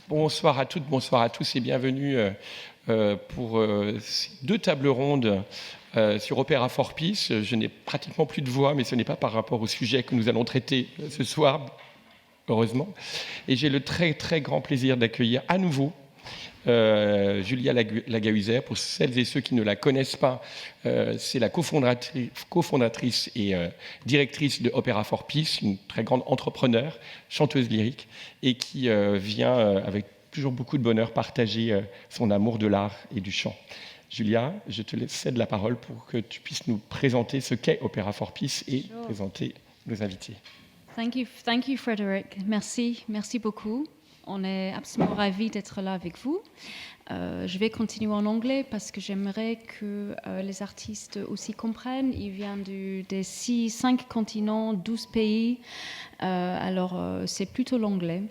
Bonsoir à toutes, bonsoir à tous et bienvenue pour ces 2 tables rondes sur Opéra for Peace. Je n'ai pratiquement plus de voix, mais ce n'est pas par rapport au sujet que nous allons traiter ce soir, heureusement. Et j'ai le très très grand plaisir d'accueillir à nouveau Julia Lagahuser. Pour celles et ceux qui ne la connaissent pas, c'est la cofondatrice et directrice de Opéra for Peace, une très grande entrepreneure, chanteuse lyrique, et qui vient avec toujours beaucoup de bonheur partager son amour de l'art et du chant. Julia, je te cède la parole pour que tu puisses nous présenter ce qu'est Opéra for Peace et présenter nos invités. Thank you, Frédéric. Merci beaucoup. On est absolument ravis d'être là avec vous. Je vais continuer en anglais parce que j'aimerais que les artistes aussi comprennent. Ils viennent des 5 continents, 12 pays. Alors, c'est plutôt l'anglais.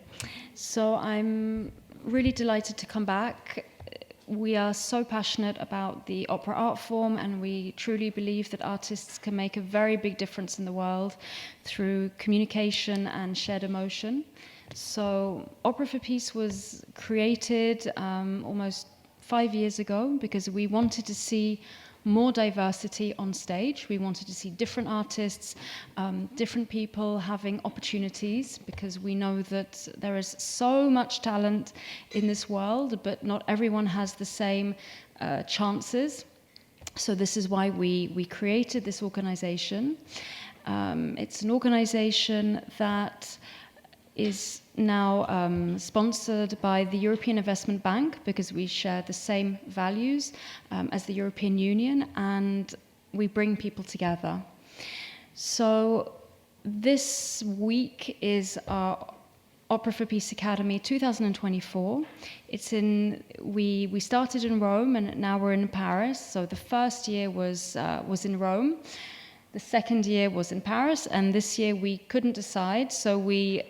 So I'm really delighted to come back. We are so passionate about the opera art form, and we truly believe that artists can make a very big difference in the world through communication and shared emotion. So Opera for Peace was created almost 5 years ago because we wanted to see more diversity on stage. We wanted to see different artists, different people having opportunities, because we know that there is so much talent in this world, but not everyone has the same chances. So this is why we created this organization. It's an organization that is now sponsored by the European Investment Bank, because we share the same values as the European Union, and we bring people together. So this week is our Opera for Peace Academy 2024. We started in Rome, and now we're in Paris. So the first year was in Rome. The second year was in Paris, and this year we couldn't decide, so we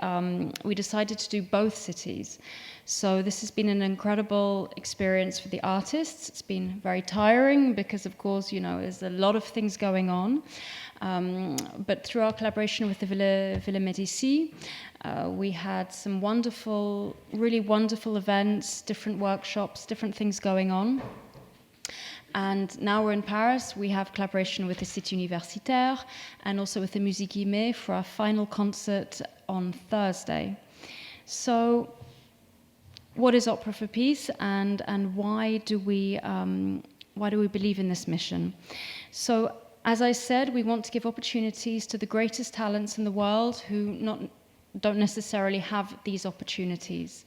decided to do both cities. So this has been an incredible experience for the artists. It's been very tiring because, of course, there's a lot of things going on. But through our collaboration with the Villa Medici, we had some really wonderful events, different workshops, different things going on. And now we're in Paris. We have collaboration with the Cité Universitaire and also with the Musique Guillemets for our final concert on Thursday. So what is Opera for Peace, and why do we believe in this mission? So as I said, we want to give opportunities to the greatest talents in the world who don't necessarily have these opportunities.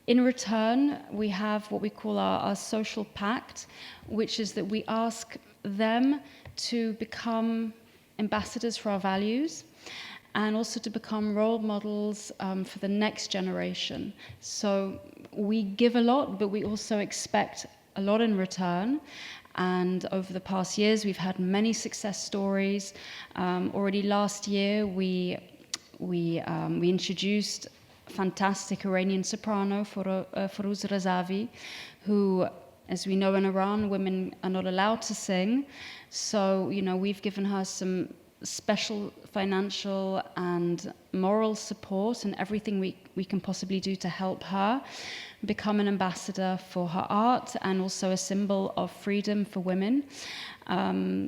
In return, we have what we call our social pact, which is that we ask them to become ambassadors for our values and also to become role models for the next generation. So we give a lot, but we also expect a lot in return. And over the past years, we've had many success stories. Already last year, we introduced fantastic Iranian soprano, Farouz Razavi, who, as we know in Iran, women are not allowed to sing. So, we've given her some special financial and moral support and everything we can possibly do to help her become an ambassador for her art and also a symbol of freedom for women.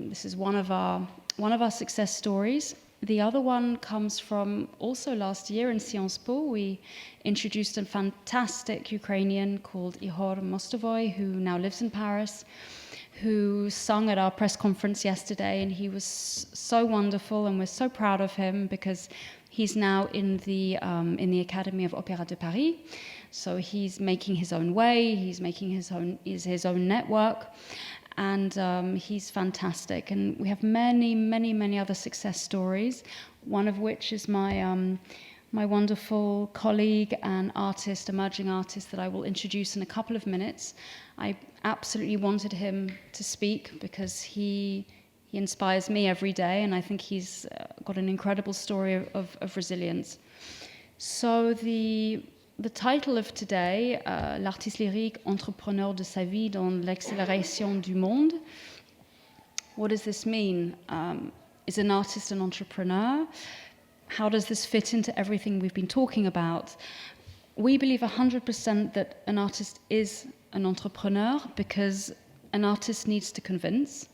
This is one of our success stories. The other one comes from also last year in Sciences Po. We introduced a fantastic Ukrainian called Ihor Mostovoy, who now lives in Paris, who sung at our press conference yesterday, and he was so wonderful, and we're so proud of him because he's now in the Academy of Opéra de Paris. So he's making his own way, he's making his own network. And he's fantastic. And we have many other success stories, one of which is my wonderful colleague and emerging artist that I will introduce in a couple of minutes. I absolutely wanted him to speak because he inspires me every day, and I think he's got an incredible story of resilience. So the title of today, L'artiste lyrique, entrepreneur de sa vie dans l'accélération du monde. What does this mean? Is an artist an entrepreneur? How does this fit into everything we've been talking about? we believe 100% that an artist is an entrepreneur because an artist needs to convince.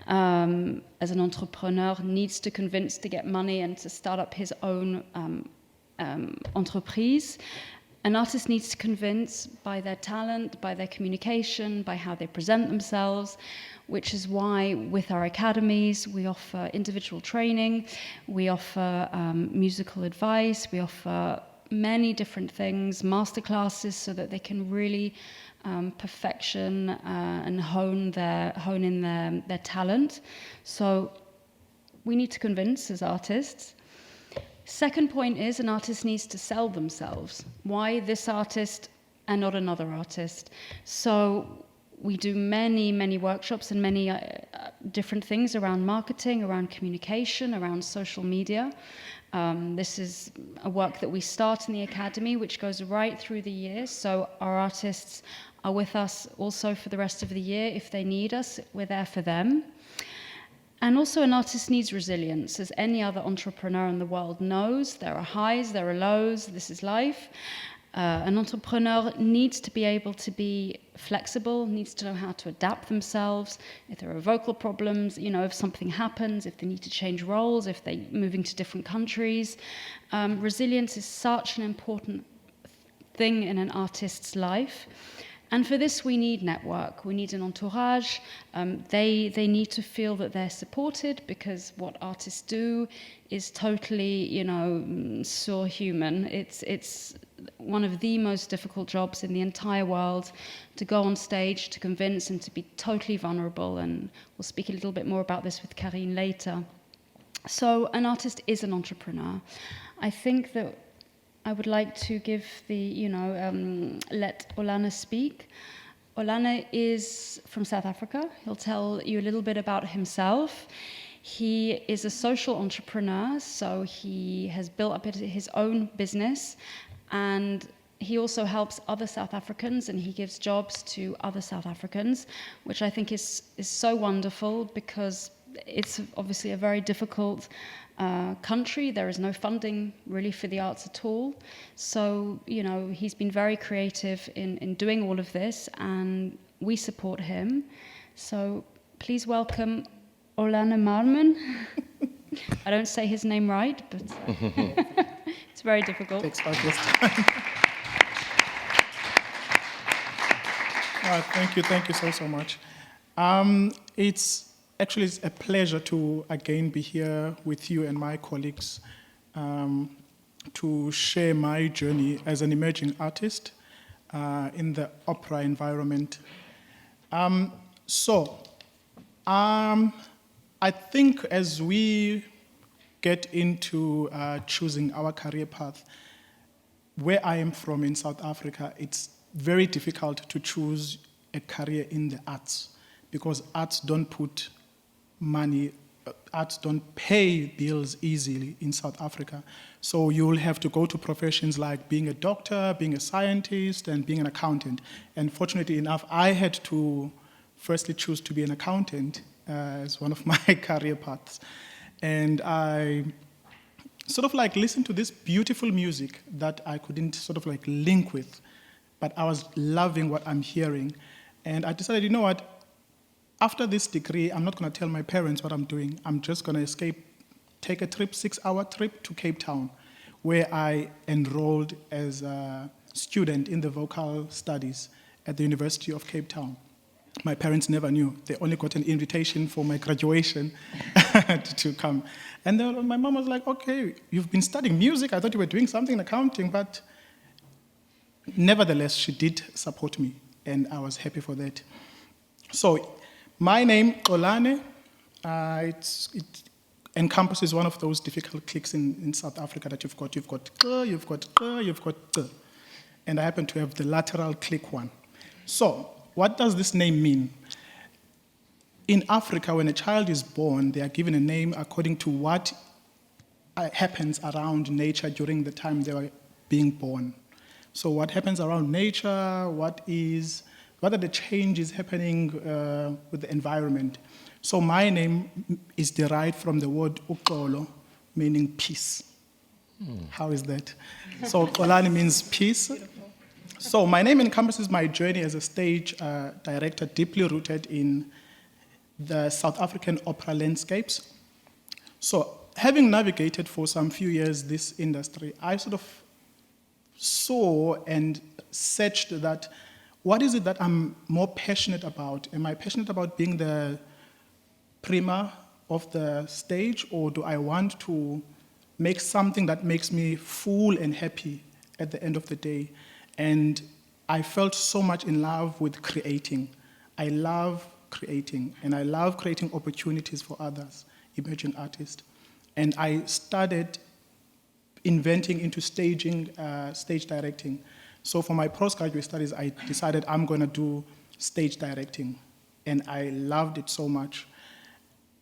As an entrepreneur needs to convince to get money and to start up his own entreprise. An artist needs to convince by their talent, by their communication, by how they present themselves, which is why with our academies we offer individual training, we offer musical advice, we offer many different things, masterclasses, so that they can really perfection and hone in their talent. So we need to convince as artists. Second point is an artist needs to sell themselves. Why this artist and not another artist? So we do many workshops and many different things around marketing, around communication, around social media. This is a work that we start in the academy, which goes right through the year. So our artists are with us also for the rest of the year. If they need us, we're there for them. And also an artist needs resilience. As any other entrepreneur in the world knows, there are highs, there are lows, this is life. An entrepreneur needs to be able to be flexible, needs to know how to adapt themselves. If there are vocal problems, if something happens, if they need to change roles, if they're moving to different countries. Resilience is such an important thing in an artist's life. And for this, we need network. We need an entourage. They need to feel that they're supported, because what artists do is totally, surhuman. It's one of the most difficult jobs in the entire world, to go on stage, to convince, and to be totally vulnerable. And we'll speak a little bit more about this with Karine later. So an artist is an entrepreneur. I think that I would like to give let Olane speak. Olane is from South Africa. He'll tell you a little bit about himself. He is a social entrepreneur, so he has built up his own business, and he also helps other South Africans, and he gives jobs to other South Africans, which I think is so wonderful, because it's obviously a very difficult country. There is no funding really for the arts at all. So, he's been very creative in doing all of this, and we support him. So please welcome Olane Marman. I don't say his name right, but it's very difficult. Thanks, thank you so much. It's a pleasure to again be here with you and my colleagues to share my journey as an emerging artist in the opera environment. I think as we get into choosing our career path, where I am from in South Africa, it's very difficult to choose a career in the arts, because arts don't put money, arts don't pay bills easily in South Africa. So you'll have to go to professions like being a doctor, being a scientist, and being an accountant. And fortunately enough, I had to firstly choose to be an accountant as one of my career paths. And I listened to this beautiful music that I couldn't link with, but I was loving what I'm hearing. And I decided, what? After this degree, I'm not going to tell my parents what I'm doing. I'm just going to take a 6-hour trip to Cape Town, where I enrolled as a student in the vocal studies at the University of Cape Town. My parents never knew. They only got an invitation for my graduation to come. And then my mom was like, okay, you've been studying music. I thought you were doing something in accounting. But nevertheless, she did support me, and I was happy for that. So my name, Olane, it encompasses one of those difficult clicks in South Africa that you've got. You've got K, you've got K, you've got K. And I happen to have the lateral click one. So what does this name mean? In Africa, when a child is born, they are given a name according to what happens around nature during the time they are being born. So what happens around nature, what are the changes happening with the environment? So my name is derived from the word uxolo, meaning peace. How is that? So Xolani means peace. So my name encompasses my journey as a stage director deeply rooted in the South African opera landscapes. So having navigated for some few years this industry, I sort of saw and searched that what is it that I'm more passionate about? Am I passionate about being the prima of the stage, or do I want to make something that makes me full and happy at the end of the day? And I felt so much in love with creating. I love creating, and I love creating opportunities for others, emerging artists. And I started inventing into staging, stage directing. So for my postgraduate studies, I decided I'm going to do stage directing. And I loved it so much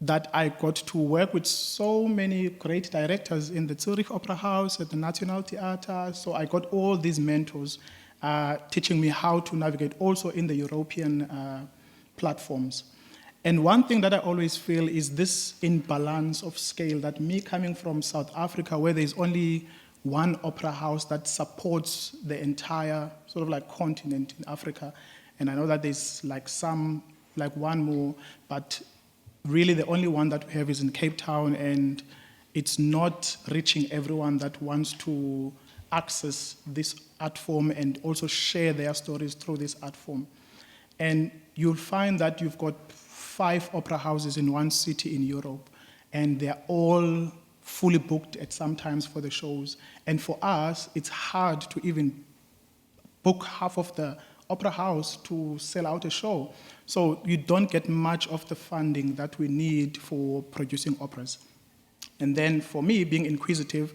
that I got to work with so many great directors in the Zurich Opera House, at the National Theater. So I got all these mentors teaching me how to navigate also in the European platforms. And one thing that I always feel is this imbalance of scale, that me coming from South Africa, where there's only one opera house that supports the entire sort of like continent in Africa. And I know that there's like one more, but really the only one that we have is in Cape Town, and it's not reaching everyone that wants to access this art form and also share their stories through this art form. And you'll find that you've got 5 opera houses in one city in Europe, and they're all fully booked at some times for the shows. And for us, it's hard to even book half of the opera house to sell out a show. So you don't get much of the funding that we need for producing operas. And then for me, being inquisitive,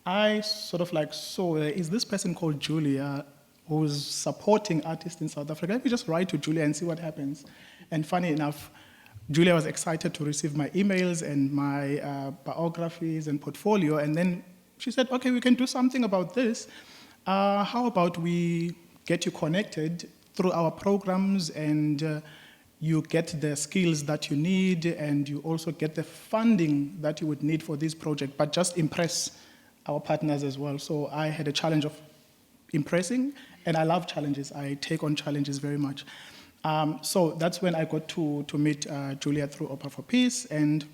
I sort of like saw, is this person called Julia who's supporting artists in South Africa? Let me just write to Julia and see what happens. And funny enough, Julia was excited to receive my emails and my biographies and portfolio. And then she said, okay, we can do something about this. How about we get you connected through our programs, and you get the skills that you need, and you also get the funding that you would need for this project, but just impress our partners as well. So I had a challenge of impressing, and I love challenges. I take on challenges very much. So that's when I got to meet Julia through Opera for Peace, and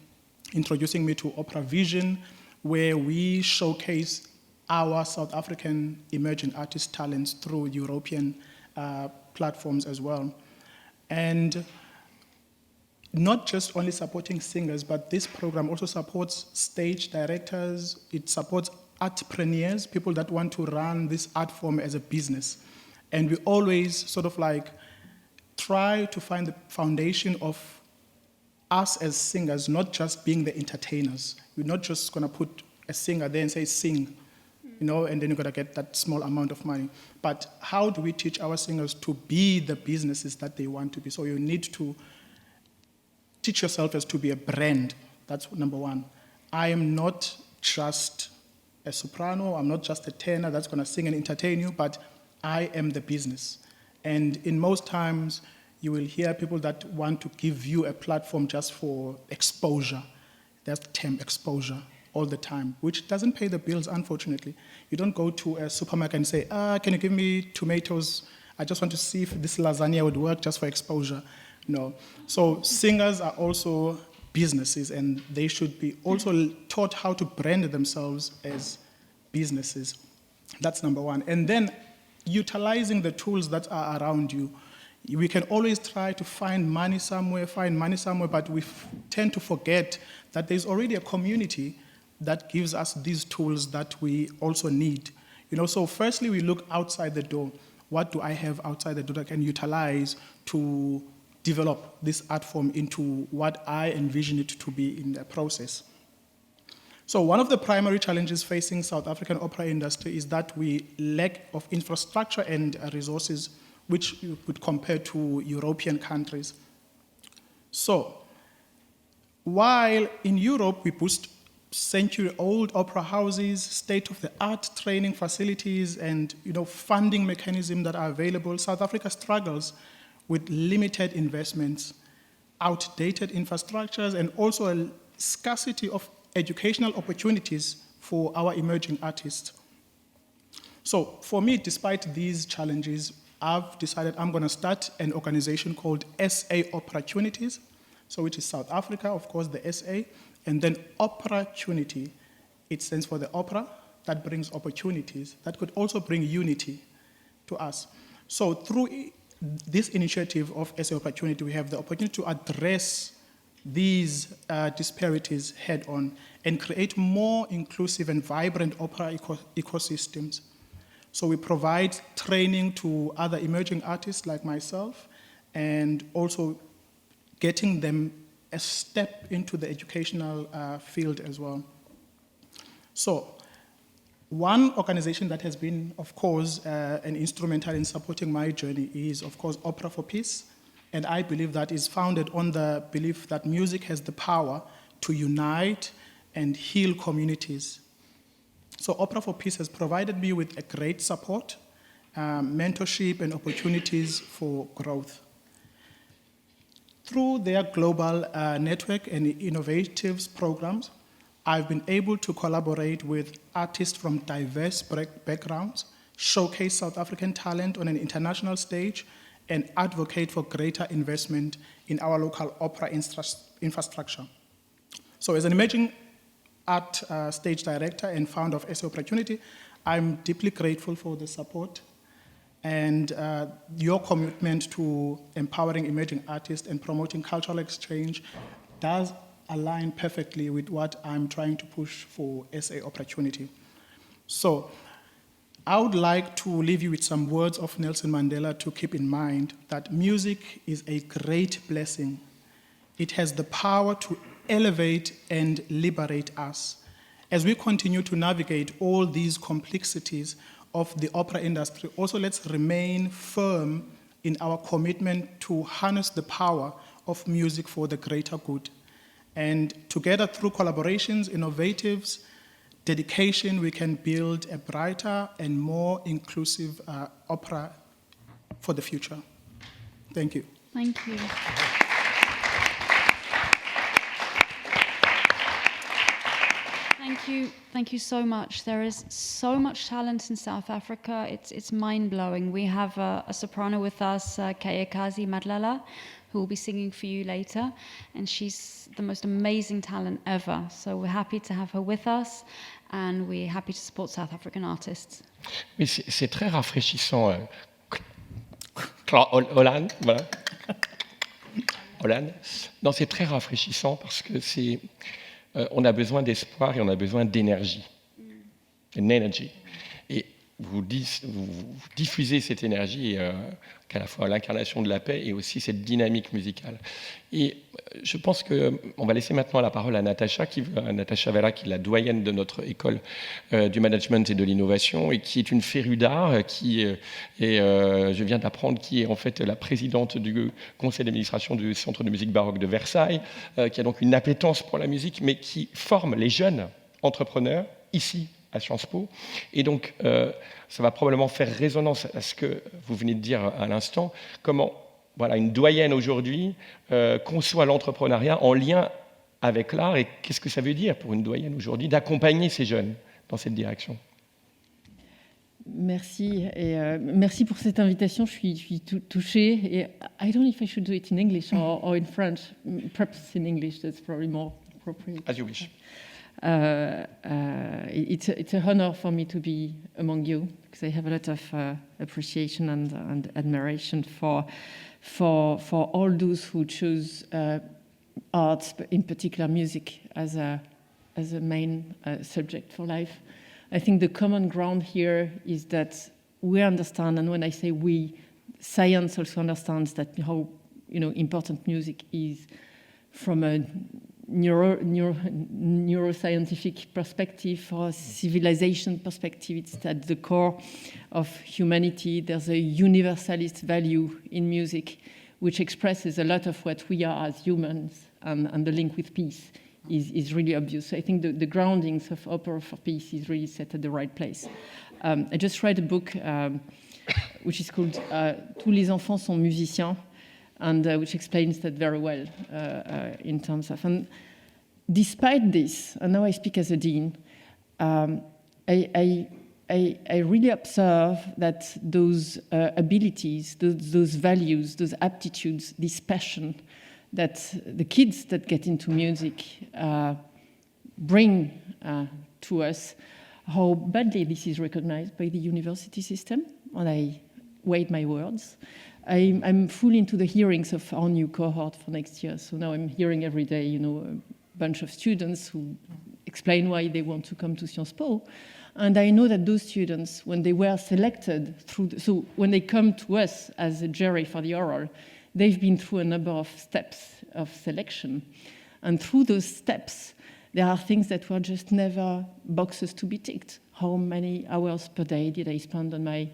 introducing me to Opera Vision, where we showcase our South African emerging artist talents through European platforms as well. And not just only supporting singers, but this program also supports stage directors. It supports artpreneurs, people that want to run this art form as a business. And we always sort of like try to find the foundation of us as singers, not just being the entertainers. We're not just going to put a singer there and say, sing, you know, and then you're going to get that small amount of money. But how do we teach our singers to be the businesses that they want to be? So you need to teach yourself as to be a brand. That's number one. I am not just a soprano. I'm not just a tenor that's going to sing and entertain you, but I am the business. And in most times, you will hear people that want to give you a platform just for exposure. That's the term, exposure, all the time, which doesn't pay the bills, unfortunately. You don't go to a supermarket and say, can you give me tomatoes? I just want to see if this lasagna would work just for exposure. No. So singers are also businesses, and they should be also taught how to brand themselves as businesses. That's number one. And then utilizing the tools that are around you. We can always try to find money somewhere, but we tend to forget that there's already a community that gives us these tools that we also need. You know, so firstly, we look outside the door. What do I have outside the door that I can utilize to develop this art form into what I envision it to be in the process? So one of the primary challenges facing South African opera industry is that we lack of infrastructure and resources, which you could compare to European countries. So while in Europe we boost century-old opera houses, state-of-the-art training facilities, and funding mechanisms that are available, South Africa struggles with limited investments, outdated infrastructures, and also a scarcity of educational opportunities for our emerging artists. So for me, despite these challenges, I've decided I'm going to start an organization called SA Opportunities, so which is South Africa, of course, the SA, and then Opportunity. It stands for the opera that brings opportunities, that could also bring unity to us. So through this initiative of SA Opportunity, we have the opportunity to address these disparities head on and create more inclusive and vibrant opera ecosystems. So we provide training to other emerging artists like myself and also getting them a step into the educational field as well. So one organization that has been, of course, an instrumental in supporting my journey is, of course, Opera for Peace. And I believe that is founded on the belief that music has the power to unite and heal communities. So Opera for Peace has provided me with a great support, mentorship, and opportunities for growth. Through their global network and innovatives programs, I've been able to collaborate with artists from diverse backgrounds, showcase South African talent on an international stage, and advocate for greater investment in our local opera infrastructure. So as an emerging art stage director and founder of SA Opportunity, I'm deeply grateful for the support and your commitment to empowering emerging artists and promoting cultural exchange does align perfectly with what I'm trying to push for SA Opportunity. So I would like to leave you with some words of Nelson Mandela to keep in mind that music is a great blessing. It has the power to elevate and liberate us. As we continue to navigate all these complexities of the opera industry, also let's remain firm in our commitment to harness the power of music for the greater good. And together through collaborations, innovatives, dedication, we can build a brighter and more inclusive opera for the future. Thank you. Thank you. Thank you so much. There is so much talent in South Africa. It's mind-blowing. We have a soprano with us, Kayakazi Madlala, who will be singing for you later, and she's the most amazing talent ever. So we're happy to have her with us, and we're happy to support South African artists. Mais c'est très rafraîchissant. Hollande, voilà. Hollande. Non, c'est très rafraîchissant parce que c'est... on a besoin d'espoir et on a besoin d'énergie. Une énergie. Et vous diffusez cette énergie qu'à la fois l'incarnation de la paix et aussi cette dynamique musicale. Et je pense qu'on va laisser maintenant la parole à Natacha Vella, qui est la doyenne de notre école du management et de l'innovation et qui est une férue d'art, je viens d'apprendre, qui est en fait la présidente du conseil d'administration du Centre de musique baroque de Versailles, qui a donc une appétence pour la musique, mais qui forme les jeunes entrepreneurs ici à Sciences Po. Et donc, ça va probablement faire résonance à ce que vous venez de dire à l'instant, comment voilà, une doyenne aujourd'hui conçoit l'entrepreneuriat en lien avec l'art, et qu'est-ce que ça veut dire pour une doyenne aujourd'hui d'accompagner ces jeunes dans cette direction. Merci, et merci pour cette invitation, je suis touchée. Et I don't know if I should do it in English or in French, perhaps in English, that's probably more appropriate. As you wish. It's a honor for me to be among you because I have a lot of appreciation and admiration for all those who choose arts, but in particular music, as a main subject for life. I think the common ground here is that we understand, and when I say we, science also understands that how important music is from a neuroscientific perspective or civilization perspective. It's at the core of humanity. There's a universalist value in music which expresses a lot of what we are as humans, and the link with peace is really obvious. So I think the groundings of Opera for Peace is really set at the right place. I just read a book which is called Tous les enfants sont musiciens, and which explains that very well in terms of... And despite this, and now I speak as a dean, I really observe that those abilities, those values, those aptitudes, this passion that the kids that get into music bring to us, how badly this is recognized by the university system, and I weighed my words. I'm full into the hearings of our new cohort for next year, so now I'm hearing every day, you know, a bunch of students who explain why they want to come to Sciences Po. And I know that those students, when they were selected so when they come to us as a jury for the oral, they've been through a number of steps of selection. And through those steps, there are things that were just never boxes to be ticked. How many hours per day did I spend on my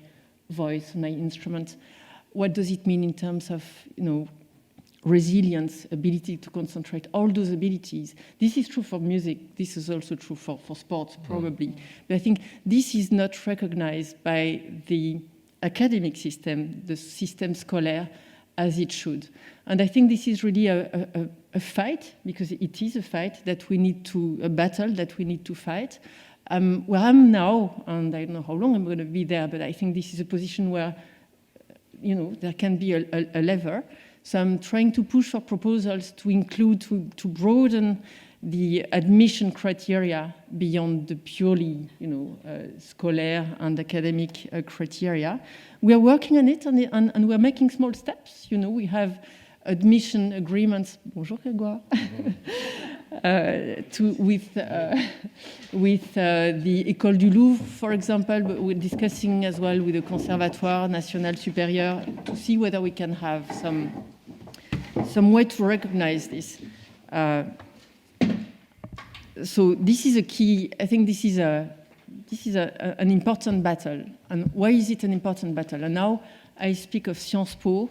voice, on my instrument? What does it mean in terms of, you know, resilience, ability to concentrate, all those abilities? This is true for music. This is also true for sports, probably. But I think this is not recognized by the academic system, the système scolaire, as it should. And I think this is really a fight, because it is a fight that we need to, a battle that we need to fight. Where I'm now, and I don't know how long I'm going to be there, but I think this is a position where, you know, there can be a lever. So I'm trying to push for proposals to include, to broaden the admission criteria beyond the purely, you know, scolaire and academic criteria. We are working on it, and we're making small steps. You know, we have admission agreements. Bonjour, Grégoire. With the École du Louvre, for example, but we're discussing as well with the Conservatoire National Supérieur to see whether we can have some way to recognize this. So this is a key. I think this is an important battle. And why is it an important battle? And now I speak of Sciences Po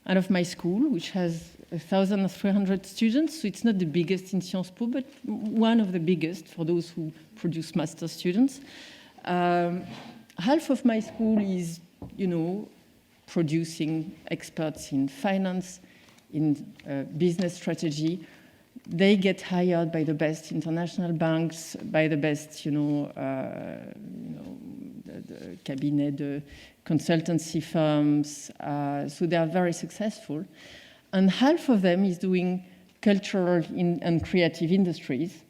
and of my school, which has 1,300 students. So it's not the biggest in Sciences Po, but one of the biggest for those who produce master students. Half of my school is, you know, producing experts in finance, in business strategy. They get hired by the best international banks, by the best, the cabinet, the consultancy firms. So they are very successful. And half of them is doing cultural and creative industries.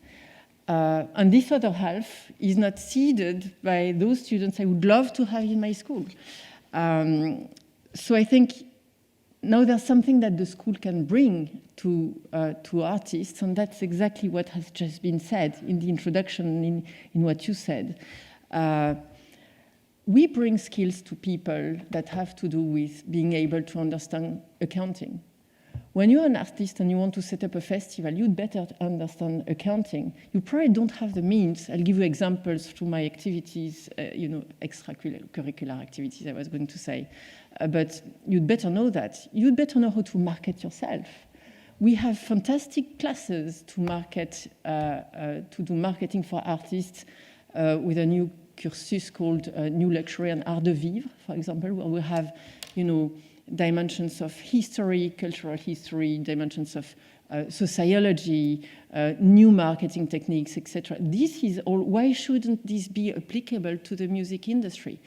And this other half is not seeded by those students I would love to have in my school. So I think now there's something that the school can bring to artists, and that's exactly what has just been said in the introduction, in what you said. We bring skills to people that have to do with being able to understand accounting. When you're an artist and you want to set up a festival, you'd better understand accounting. You probably don't have the means. I'll give you examples through my activities, extracurricular activities, I was going to say. But you'd better know that. You'd better know how to market yourself. We have fantastic classes to market, to do marketing for artists with a new cursus called New Luxury and Art de Vivre, for example, where we have, dimensions of history, cultural history, dimensions of sociology, new marketing techniques, etc. This is all. Why shouldn't this be applicable to the music industry?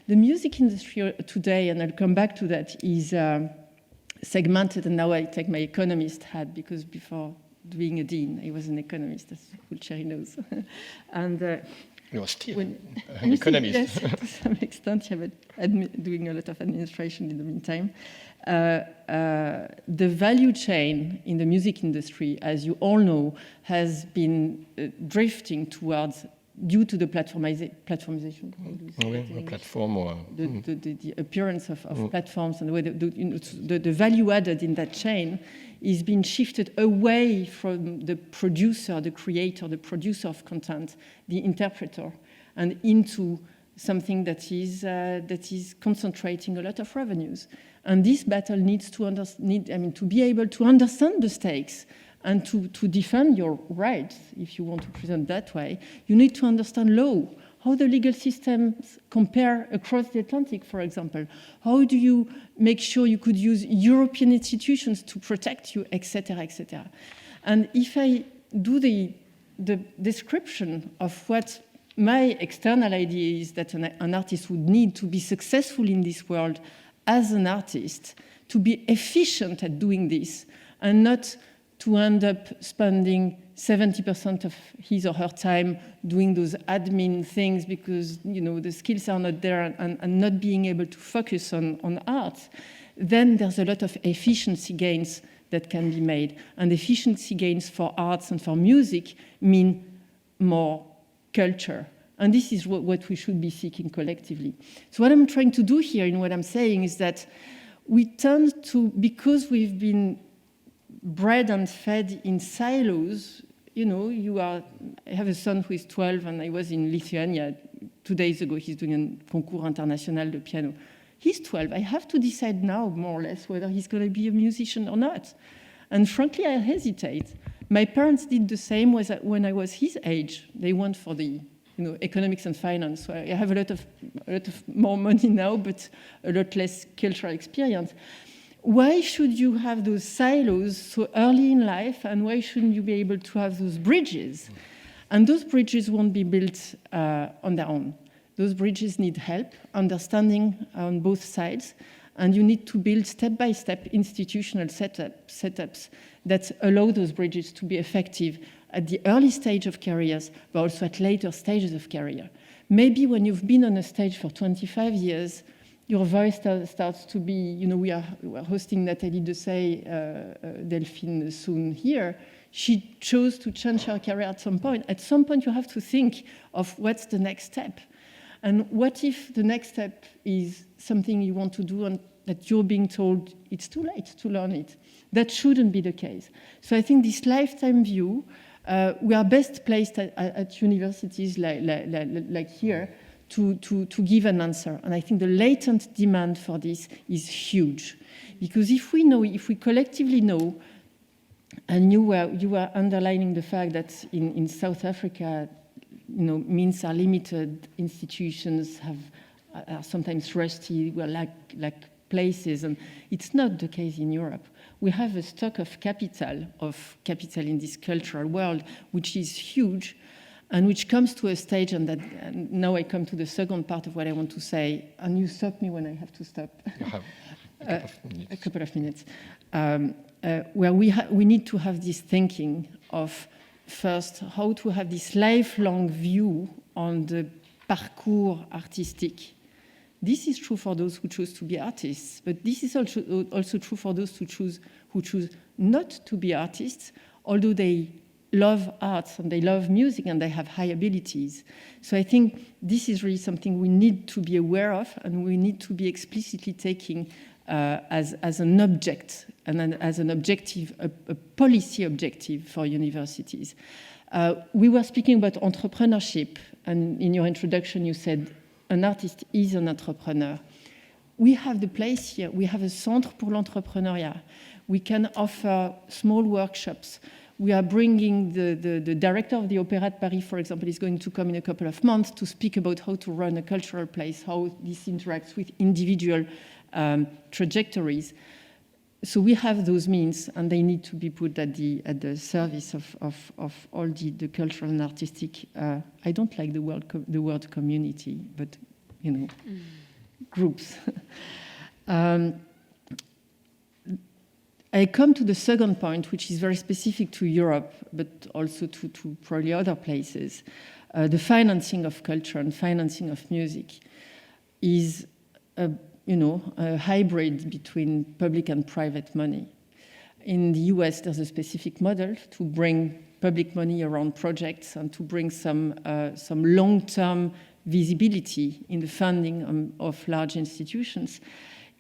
The music industry today, and I'll come back to that, is segmented, and now I take my economist hat, because before being a dean, I was an economist, as Fulcheri knows. And you're still an economist. Yes, to some extent, yeah, but doing a lot of administration in the meantime. The value chain in the music industry, as you all know, has been drifting towards, due to the platformization. The appearance of platforms and the way the value added in that chain is being shifted away from the producer, the creator, the producer of content, the interpreter, and into something that is concentrating a lot of revenues. And this battle needs to be able to understand the stakes and to defend your rights, if you want to present that way. You need to understand law, how the legal systems compare across the Atlantic, for example. How do you make sure you could use European institutions to protect you, etc., etc. And if I do the description of what my external idea is that an artist would need to be successful in this world as an artist, to be efficient at doing this, and not to end up spending 70% of his or her time doing those admin things because the skills are not there and not being able to focus on art. Then there's a lot of efficiency gains that can be made. And efficiency gains for arts and for music mean more culture. And this is what we should be seeking collectively. So what I'm trying to do here in what I'm saying is that we tend to, because we've been bred and fed in silos, I have a son who is 12 and I was in Lithuania 2 days ago. He's doing a concours international de piano. He's 12. I have to decide now, more or less, whether he's going to be a musician or not. And frankly, I hesitate. My parents did the same when I was his age. They went for the economics and finance. So I have a lot of more money now, but a lot less cultural experience. Why should you have those silos so early in life, and why shouldn't you be able to have those bridges? And those bridges won't be built on their own. Those bridges need help, understanding on both sides, and you need to build step-by-step institutional setups that allow those bridges to be effective at the early stage of careers, but also at later stages of career. Maybe when you've been on a stage for 25 years, your voice starts to be, we are hosting Nathalie Dessay, Delphine soon here. She chose to change her career at some point. At some point, you have to think of what's the next step. And what if the next step is something you want to do and that you're being told it's too late to learn it? That shouldn't be the case. So I think this lifetime view, we are best placed at universities like here to give an answer. And I think the latent demand for this is huge. Because if we collectively know, and you were underlining the fact that in South Africa, means are limited, institutions are sometimes rusty, we're like places, and it's not the case in Europe. We have a stock of capital in this cultural world, which is huge, and which comes to a stage, and now I come to the second part of what I want to say, and you stop me when I have to stop. You have a couple of minutes. Where we need to have this thinking of, first, how to have this lifelong view on the parcours artistique. This is true for those who choose to be artists, but this is also true for those who choose not to be artists, although they love arts and they love music and they have high abilities. So I think this is really something we need to be aware of, and we need to be explicitly taking as an object and as an objective, a policy objective for universities. We were speaking about entrepreneurship, and in your introduction you said an artist is an entrepreneur. We have the place here. We have a Centre pour l'Entrepreneuriat. We can offer small workshops. We are bringing the director of the Opéra de Paris, for example, is going to come in a couple of months to speak about how to run a cultural place, how this interacts with individual trajectories. So we have those means, and they need to be put at the service of all the cultural and artistic. I don't like the word community, but groups. I come to the second point, which is very specific to Europe, but also to probably other places. The financing of culture and financing of music is a hybrid between public and private money. In the US, there's a specific model to bring public money around projects and to bring some long-term visibility in the funding of large institutions.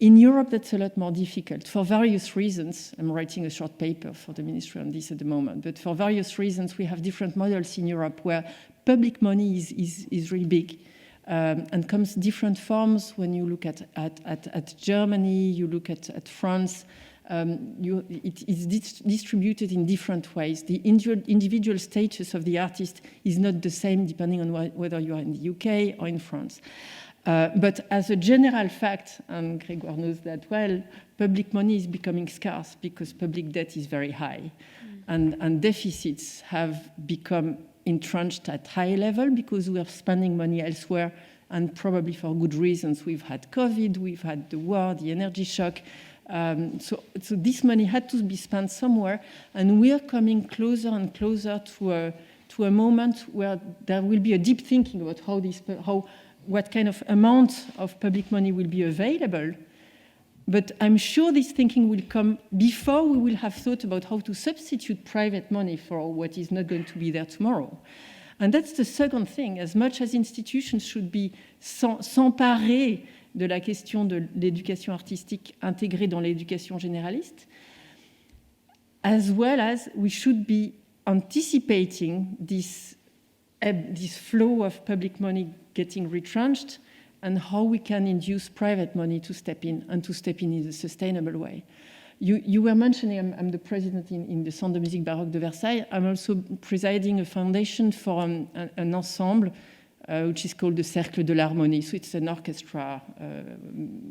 In Europe, that's a lot more difficult for various reasons. I'm writing a short paper for the ministry on this at the moment, but for various reasons, we have different models in Europe where public money is really big. And comes different forms. When you look at Germany, you look at France, it is distributed in different ways. The individual status of the artist is not the same depending on whether you are in the UK or in France. But as a general fact, and Grégoire knows that well, public money is becoming scarce because public debt is very high. And deficits have become entrenched at high level because we are spending money elsewhere, and probably for good reasons. We've had COVID, we've had the war, the energy shock. So this money had to be spent somewhere, and we are coming closer and closer to a moment where there will be a deep thinking about what kind of amount of public money will be available. But I'm sure this thinking will come before we will have thought about how to substitute private money for what is not going to be there tomorrow. And that's the second thing. As much as institutions should be s'emparer de la question de l'éducation artistique intégrée dans l'éducation généraliste, as well as we should be anticipating this flow of public money getting retrenched, and how we can induce private money to step in, and to step in a sustainable way. You were mentioning, I'm the president in the Centre de Musique Baroque de Versailles. I'm also presiding a foundation for an ensemble which is called the Cercle de l'Harmonie. So it's an orchestra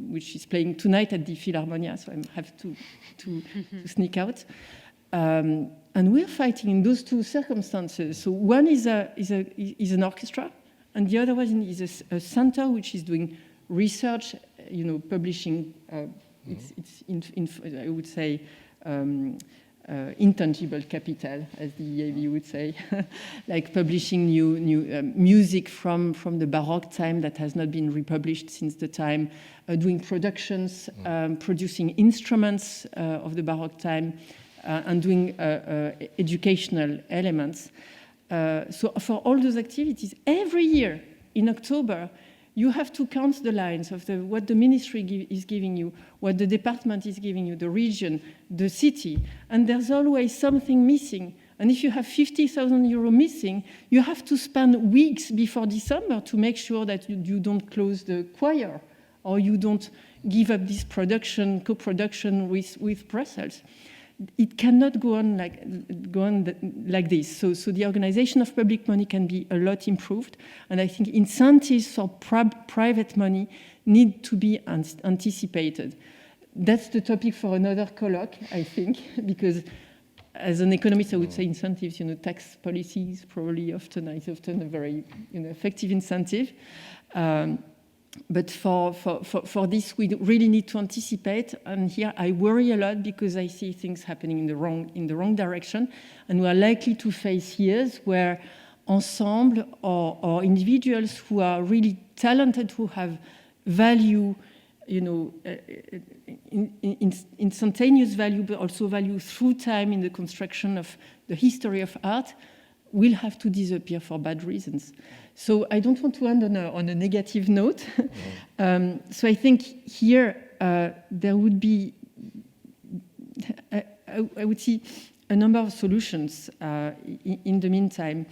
which is playing tonight at the Philharmonia, so I have to sneak out. And we're fighting in those two circumstances. So one is an orchestra, and the other one is a center which is doing research, publishing. It's I would say, intangible capital, as the EAB would say, like publishing new music from the Baroque time that has not been republished since the time, doing productions, producing instruments of the Baroque time, and doing educational elements. So for all those activities, every year in October, you have to count the lines of what the ministry is giving you, what the department is giving you, the region, the city, and there's always something missing. And if you have 50,000 euro missing, you have to spend weeks before December to make sure that you don't close the choir, or you don't give up this co-production with Brussels. It cannot go on like this. So the organization of public money can be a lot improved, and I think incentives for private money need to be anticipated. That's the topic for another colloque, I think, because as an economist, I would say incentives, tax policies probably often a very effective incentive. But for this, we really need to anticipate. And here I worry a lot because I see things happening in the wrong direction. And we are likely to face years where ensemble or individuals who are really talented, who have value, instantaneous value, but also value through time in the construction of the history of art, will have to disappear for bad reasons. So I don't want to end on a negative note. So I think here there would be, I would see a number of solutions in the meantime.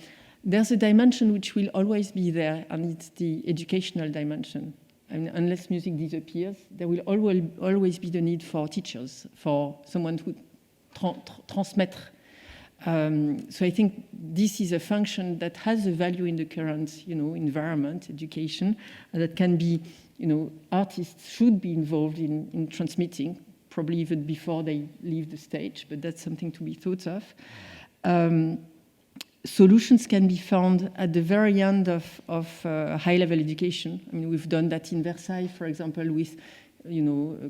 There's a dimension which will always be there, and it's the educational dimension. I mean, unless music disappears, there will always be the need for teachers, for someone who transmettre. So I think this is a function that has a value in the current, environment, education, and that can be, artists should be involved in transmitting, probably even before they leave the stage, but that's something to be thought of. Solutions can be found at the very end of high-level education. I mean, we've done that in Versailles, for example, with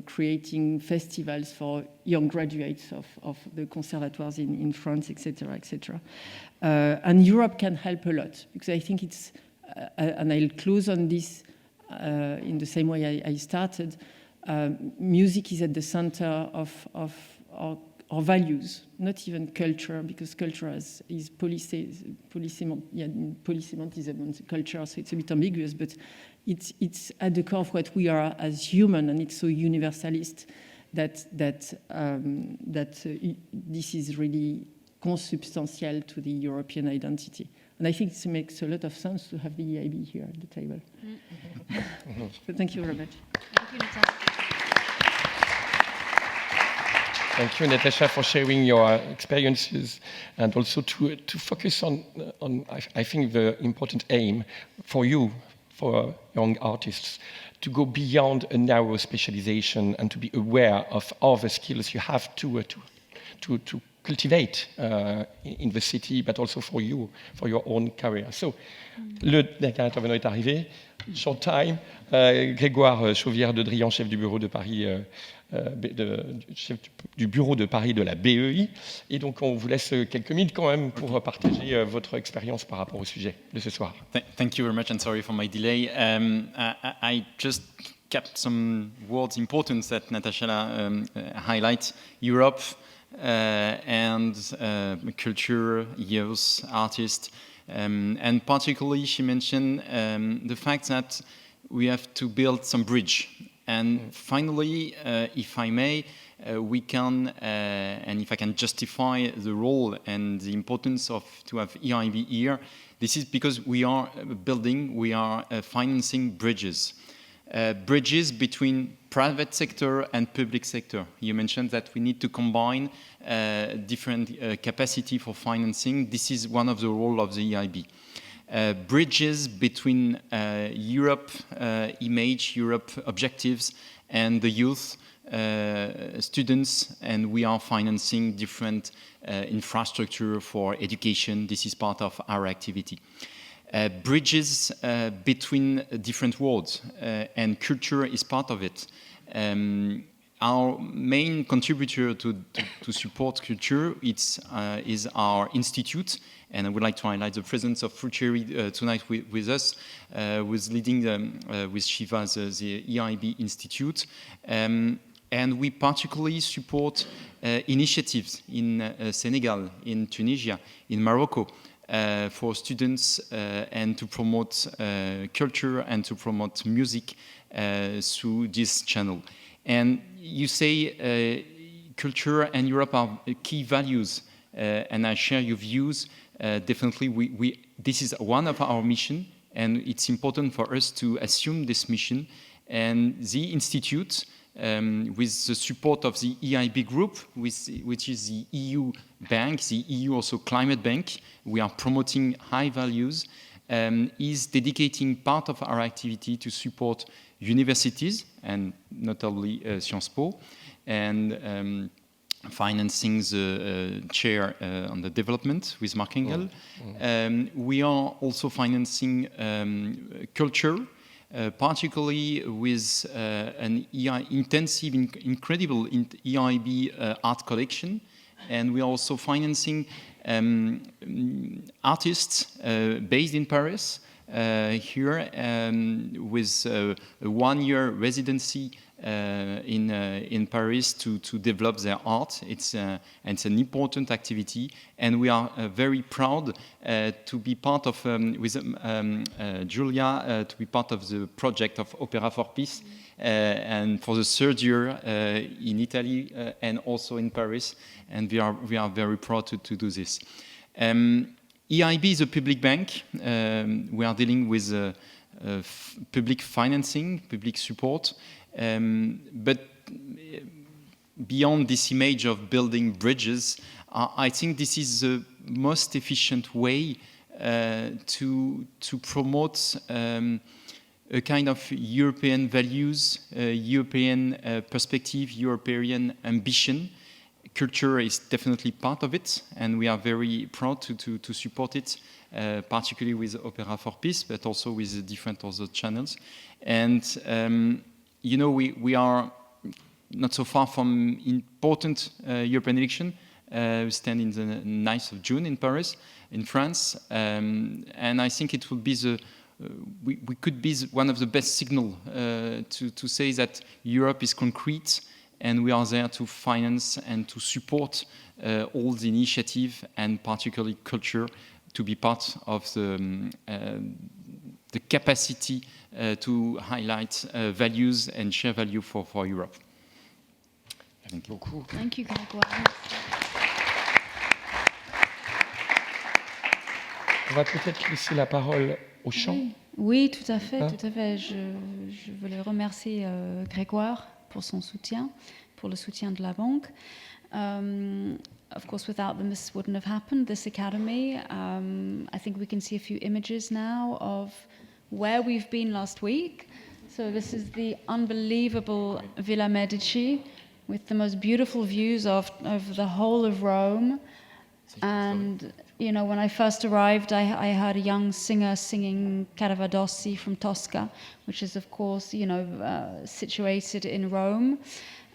creating festivals for young graduates of the conservatoires in France, etc., etc. And Europe can help a lot, because I think it's, and I'll close on this in the same way I started, music is at the center of our values, not even culture, because culture is polysemantism and culture, so it's a bit ambiguous, but it's at the core of what we are as human, and it's so universalist that this is really consubstantial to the European identity. And I think it makes a lot of sense to have the EIB here at the table. So thank you very much. Thank you, Natasha. Thank you, Natasha, for sharing your experiences, and also to focus on I think the important aim for you, for young artists, to go beyond a narrow specialization and to be aware of all the skills you have to cultivate in the city, but also for you, for your own career. So, le dernier intervenant est arrivé. Short time. Grégoire Chauvière de Drian, chef du bureau de Paris, chef du bureau de Paris de la BEI. Et donc, on vous laisse quelques minutes quand même pour partager votre expérience par rapport au sujet de ce soir. Thank you very much, and sorry for my delay. I just kept some words important that Natasha highlight: Europe and culture, youth, artists. And particularly, she mentioned the fact that we have to build some bridge. And finally, if I may, we can, and if I can justify the role and the importance of to have EIB here, this is because we are building, we are financing bridges. Bridges between private sector and public sector. You mentioned that we need to combine different capacity for financing. This is one of the roles of the EIB. Bridges between Europe image, Europe objectives, and the youth, students, and we are financing different infrastructure for education. This is part of our activity. Bridges between different worlds, and culture is part of it. Our main contributor to support culture is our institute, and I would like to highlight the presence of Frucheri tonight with us, who's leading with Shiva the EIB Institute. And we particularly support initiatives in Senegal, in Tunisia, in Morocco, for students and to promote culture and to promote music through this channel. And you say culture and Europe are key values, and I share your views. Definitely, this is one of our mission, and it's important for us to assume this mission. And the Institute, with the support of the EIB group, which is the EU bank, the EU also climate bank, we are promoting high values, is dedicating part of our activity to support universities, and notably Sciences Po, and financing the chair on the development with Marc Engel. We are also financing culture, particularly with an intensive, incredible EIB art collection. And we are also financing artists based in Paris, here with a one-year residency in Paris to develop their art. It's an important activity, and we are very proud to be part of, with Julia, to be part of the project of Opera for Peace, and for the third year in Italy and also in Paris, and we are very proud to do this. EIB is a public bank. We are dealing with public financing, public support, but beyond this image of building bridges, I think this is the most efficient way to promote a kind of European values, European perspective, European ambition. Culture is definitely part of it, and we are very proud to support it, particularly with Opera for Peace, but also with different other channels. And you know, we are not so far from important European election. We stand in the 9th of June in Paris, in France, and I think it will be we could be one of the best signal to say that Europe is concrete, and we are there to finance and to support all the initiative, and particularly culture, to be part of the capacity to highlight values and share value for Europe. Thank you. Thank you, Grégoire. On va peut-être laisser la parole au chant. Oui, tout à fait, tout à fait. Je voulais remercier Grégoire pour son soutien, pour le soutien de la banque. Of course, without them, this wouldn't have happened, this academy. I think we can see a few images now of where we've been last week. So this is the unbelievable Villa Medici, with the most beautiful views of the whole of Rome. And, you know, when I first arrived, I heard a young singer singing Caravadossi from Tosca, which is, of course, you know, situated in Rome,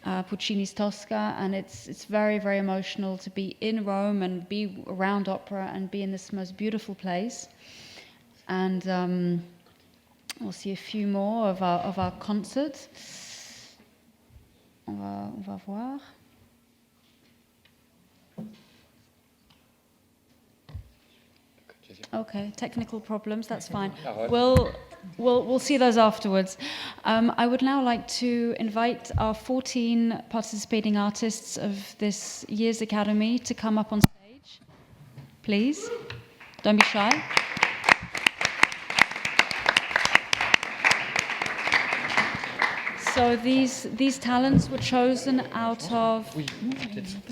Puccini's Tosca. And it's very, very emotional to be in Rome and be around opera and be in this most beautiful place. And we'll see a few more of our concert. On va voir. Okay, technical problems, that's fine. We'll see those afterwards. I would now like to invite our 14 participating artists of this year's Academy to come up on stage. Please, don't be shy. So these talents were chosen out of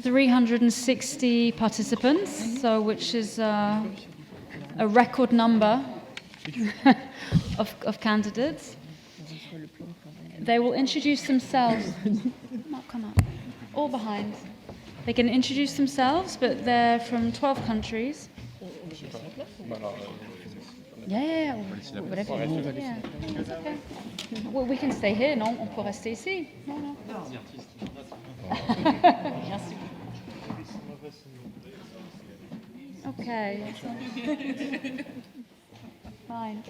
360 participants, so which is a record number of candidates. They will introduce themselves. No, come on, all behind. They can introduce themselves, but they're from 12 countries. Yeah. Whatever. Yeah. It's okay. Well, we can stay here, non? On peut rester ici. Non. Merci. Okay. Fine.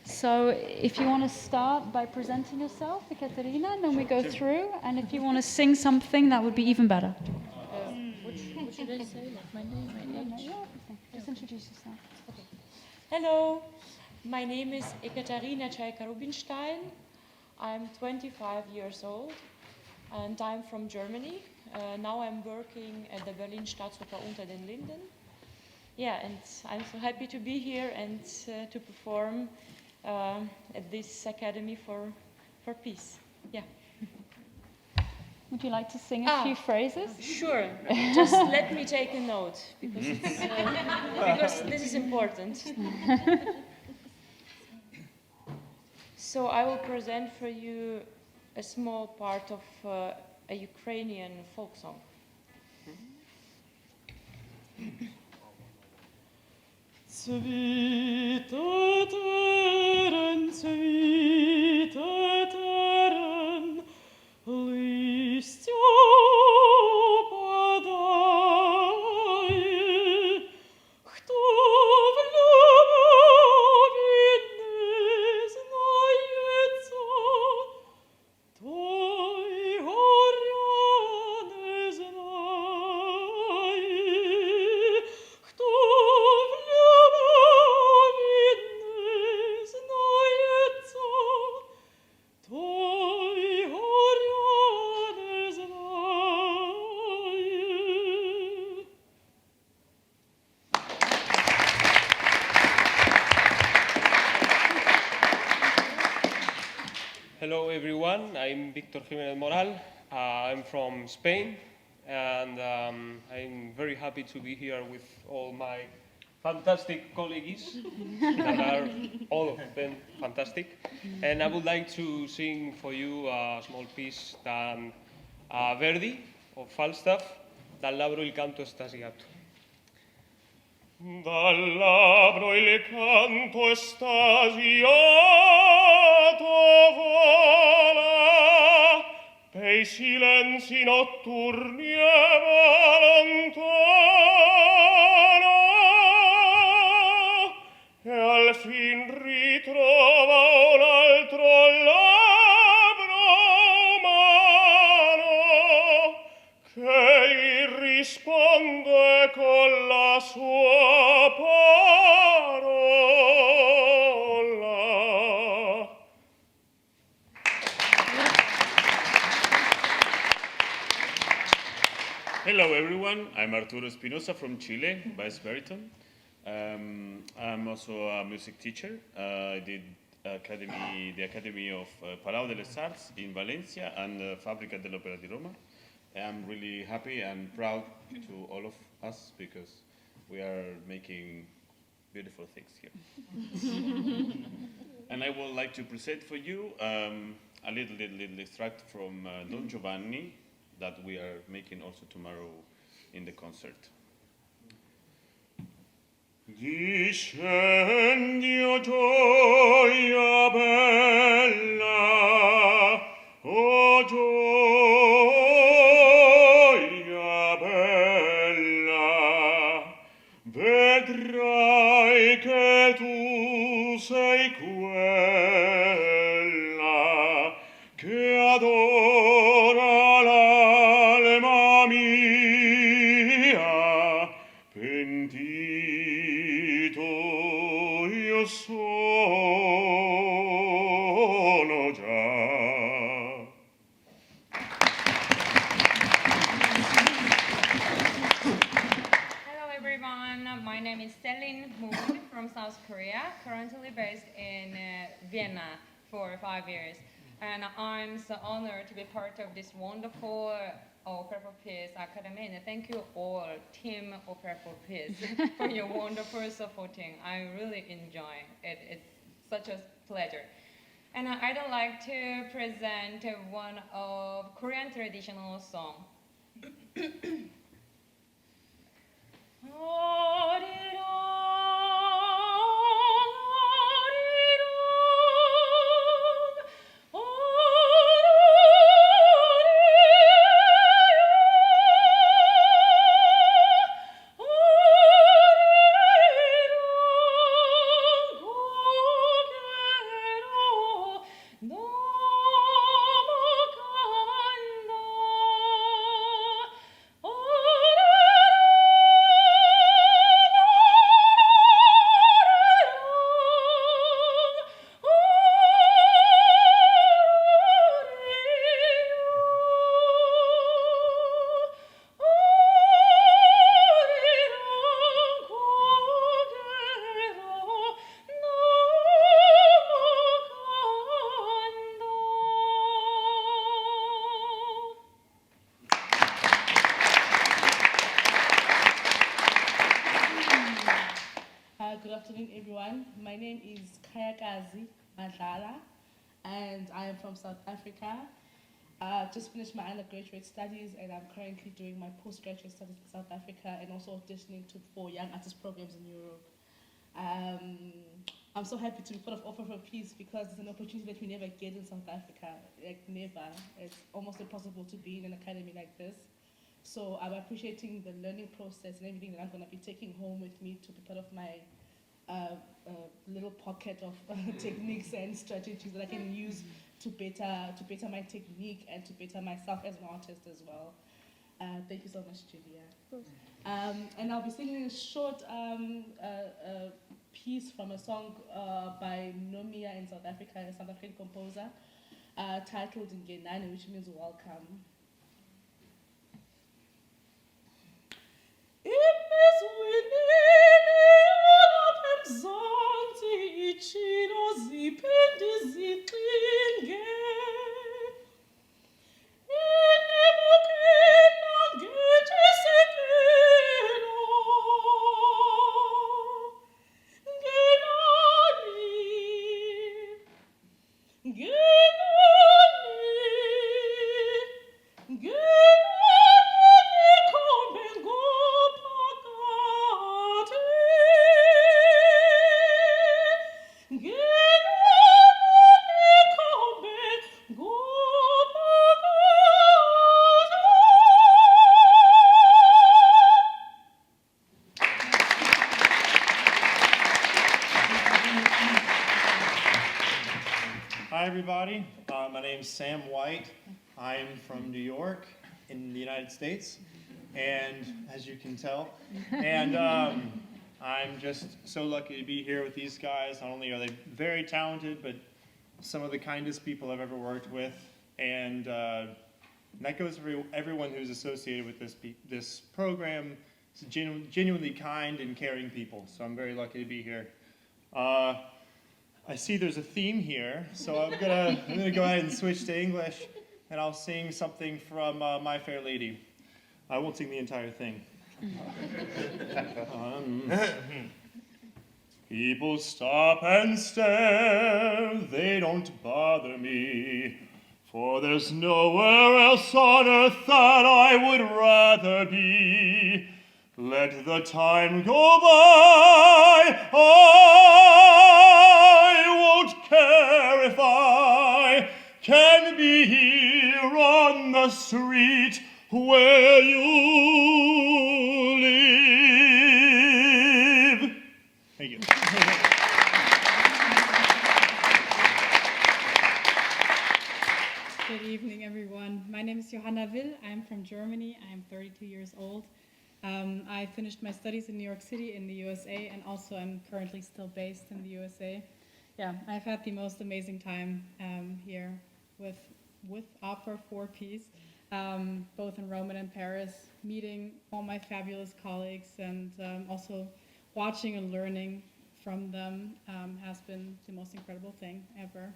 So if you want to start by presenting yourself, Ekaterina, and then we go through, and if you want to sing something, that would be even better. What should I say? Like my name? Yeah, just introduce yourself. Okay. Hello, my name is Ekaterina Czajka-Rubinstein. I'm 25 years old and I'm from Germany. Now I'm working at the Berlin Staatsoper unter den Linden. Yeah, and I'm so happy to be here and to perform at this Academy for Peace. Yeah. Would you like to sing a few phrases? Sure. Just let me take a note because this is important. So I will present for you a small part of a Ukrainian folk song. Цвіте терен, листя опадає, хто в любові не знається, той горя не знає, хто в любові не знається, той горя не знає. Hello everyone, I'm Victor Jiménez Moral. I'm from Spain and I'm very happy to be here with all my fantastic colleagues that are all of them fantastic. And I would like to sing for you a small piece than Verdi of Falstaff, Dal labbro il canto estasiato. Dal labbro il canto estasiato vola pei silenzi notturni e va lontano e al fin ritrova un altro labbro umano che gli risponde con la sua parola. Hello everyone, I'm Arturo Espinosa from Chile, bass baritone. I'm also a music teacher. I did the Academy of Palau de les Arts in Valencia and Fábrica de l'Opera di Roma. I'm really happy and proud to all of us because we are making beautiful things here. And I would like to present for you a little extract from Don Giovanni that we are making also tomorrow in the concert. Discendio gioia bella, o gioia bella, vedrai che tu sei quella che adora l'alma mia, pentito io sono già. Hello everyone, my name is Selin Moon from South Korea, currently based in Vienna for 5 years. And I'm so honored to be part of this wonderful Opera for Peace Academy. And thank you all, Team Opera for Peace, for your wonderful supporting. I really enjoy it. It's such a pleasure. And I'd like to present one of Korean traditional song. Good afternoon, everyone. My name is Kayakazi Madlala, and I am from South Africa. Just finished my undergraduate studies, and I'm currently doing my postgraduate studies in South Africa, and also auditioning for young artist programs in Europe. I'm so happy to be part of Opera for Peace because it's an opportunity that we never get in South Africa, like never. It's almost impossible to be in an academy like this. So I'm appreciating the learning process and everything that I'm going to be taking home with me to be part of my little pocket of techniques and strategies that I can use to better my technique and to better myself as an artist as well. Thank you so much, Julia. And I'll be singing a short piece from a song by Nomia in South Africa, a South African composer, titled Ngenani, which means welcome. Hi everybody, my name's Sam White. I'm from New York in the United States, and as you can tell, and I'm just so lucky to be here with these guys. Not only are they very talented, but some of the kindest people I've ever worked with, and that goes for everyone who's associated with this program. It's genuinely kind and caring people, so I'm very lucky to be here. I see there's a theme here, so I'm gonna go ahead and switch to English, and I'll sing something from My Fair Lady. I won't sing the entire thing. People stop and stare, they don't bother me, For there's nowhere else on earth that I would rather be. Let the time go by, I won't care if I can be here on the street where you live. Thank you. Good evening, everyone. My name is Johanna Will. I'm from Germany. I'm 32 years old. I finished my studies in New York City in the USA, and also I'm currently still based in the USA. Yeah, I've had the most amazing time here with Opera 4-Piece, both in Rome and in Paris, meeting all my fabulous colleagues, and also watching and learning from them has been the most incredible thing ever.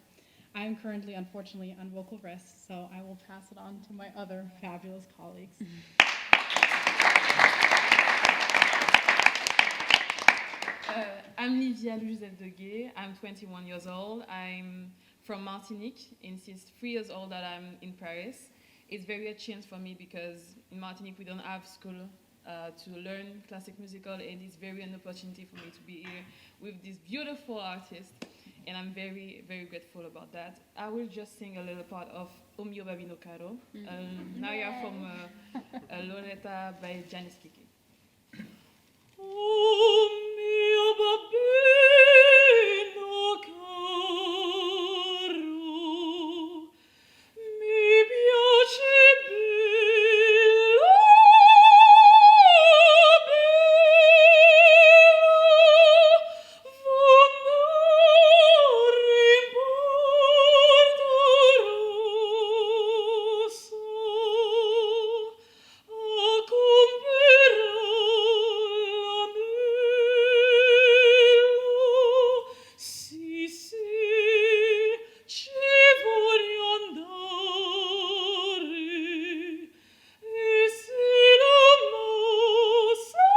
I'm currently, unfortunately, on vocal rest, so I will pass it on to my other fabulous colleagues. I'm Livia Louisette Deguet. I'm 21 years old. I'm from Martinique, and since 3 years old that I'm in Paris. It's very a chance for me because in Martinique we don't have school to learn classic musical, and it's very an opportunity for me to be here with this beautiful artist, and I'm very, very grateful about that. I will just sing a little part of O Mio Babino Caro, Naria from Loretta by Janis Kiki. Oh mio babino caro, mi piace bello, volare in Porto Rosso a comprare. Sì, ci voglio andare, e se la mossa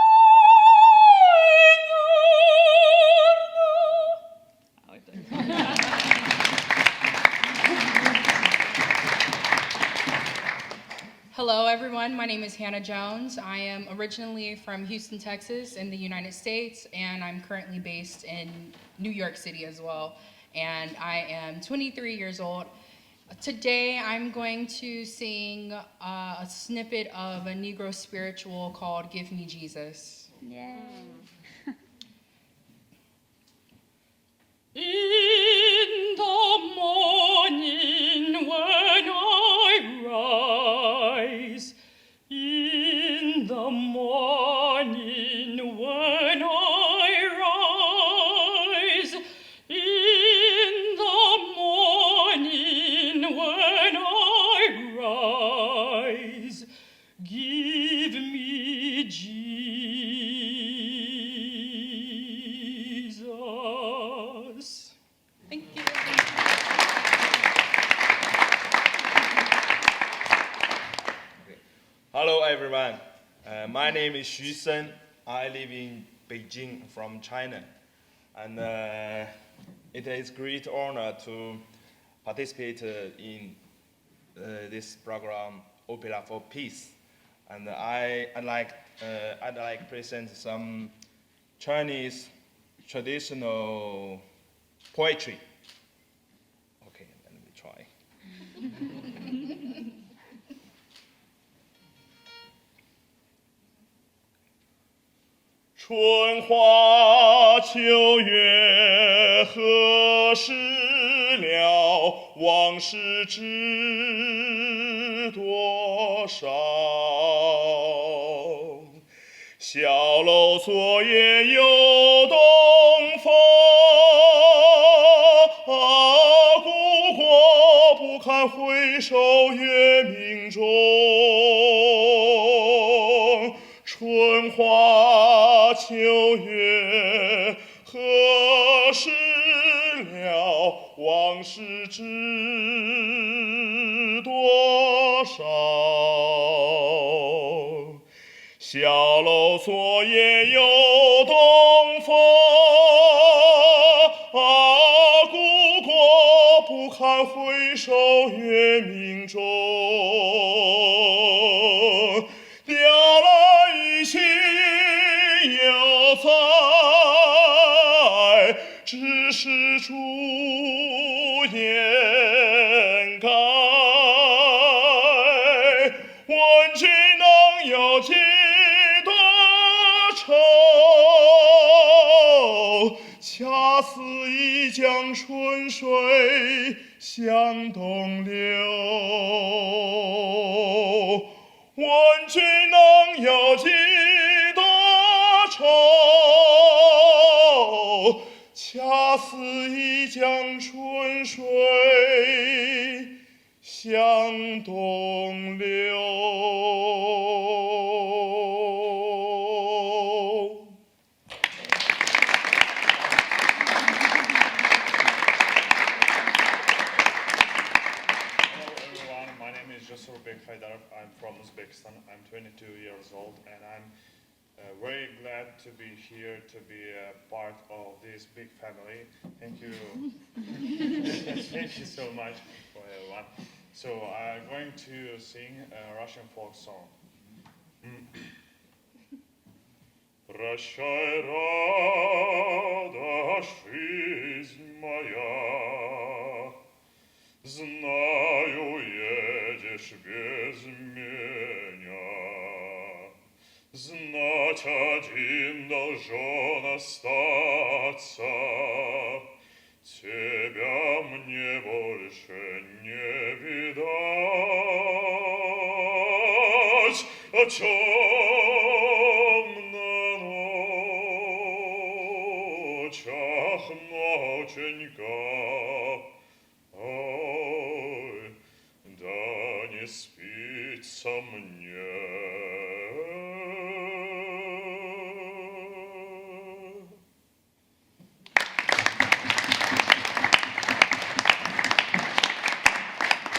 Hello, everyone. My name is Hannah Jones. I am originally from Houston, Texas, in the United States, and I'm currently based in New York City as well. And I am 23 years old. Today, I'm going to sing a snippet of a Negro spiritual called Give Me Jesus. Yeah. In the morning when I rise, in the morning when I rise, in the morning when I rise, give me Jesus. Thank you. Hello, everyone. My name is Xu Sen. I live in Beijing from China. And it is a great honor to participate in this program, Opera for Peace. And I'd like to present some Chinese traditional poetry. Okay, let me try. 春花秋月何时了？往事知多少？小楼昨夜又东风，故国不堪回首月明中。春花秋月何时了？往事知多少？小楼昨夜又东风，故国不堪回首月明中，雕了一曲又在，只是朱颜改。问君能有几多愁？恰似一江春水向东流。问君能有几多愁？恰似一江春水向东流。I'm from Uzbekistan. I'm 22 years old, and I'm very glad to be here, to be a part of this big family. Thank you. Thank you so much for everyone. So I'm going to sing a Russian folk song. Прощай, радость, жизнь моя, знаю, едешь без меня. Знать один должен остаться, тебя мне больше не видать. О темных ночах, ноченька, ой, да не спится мне.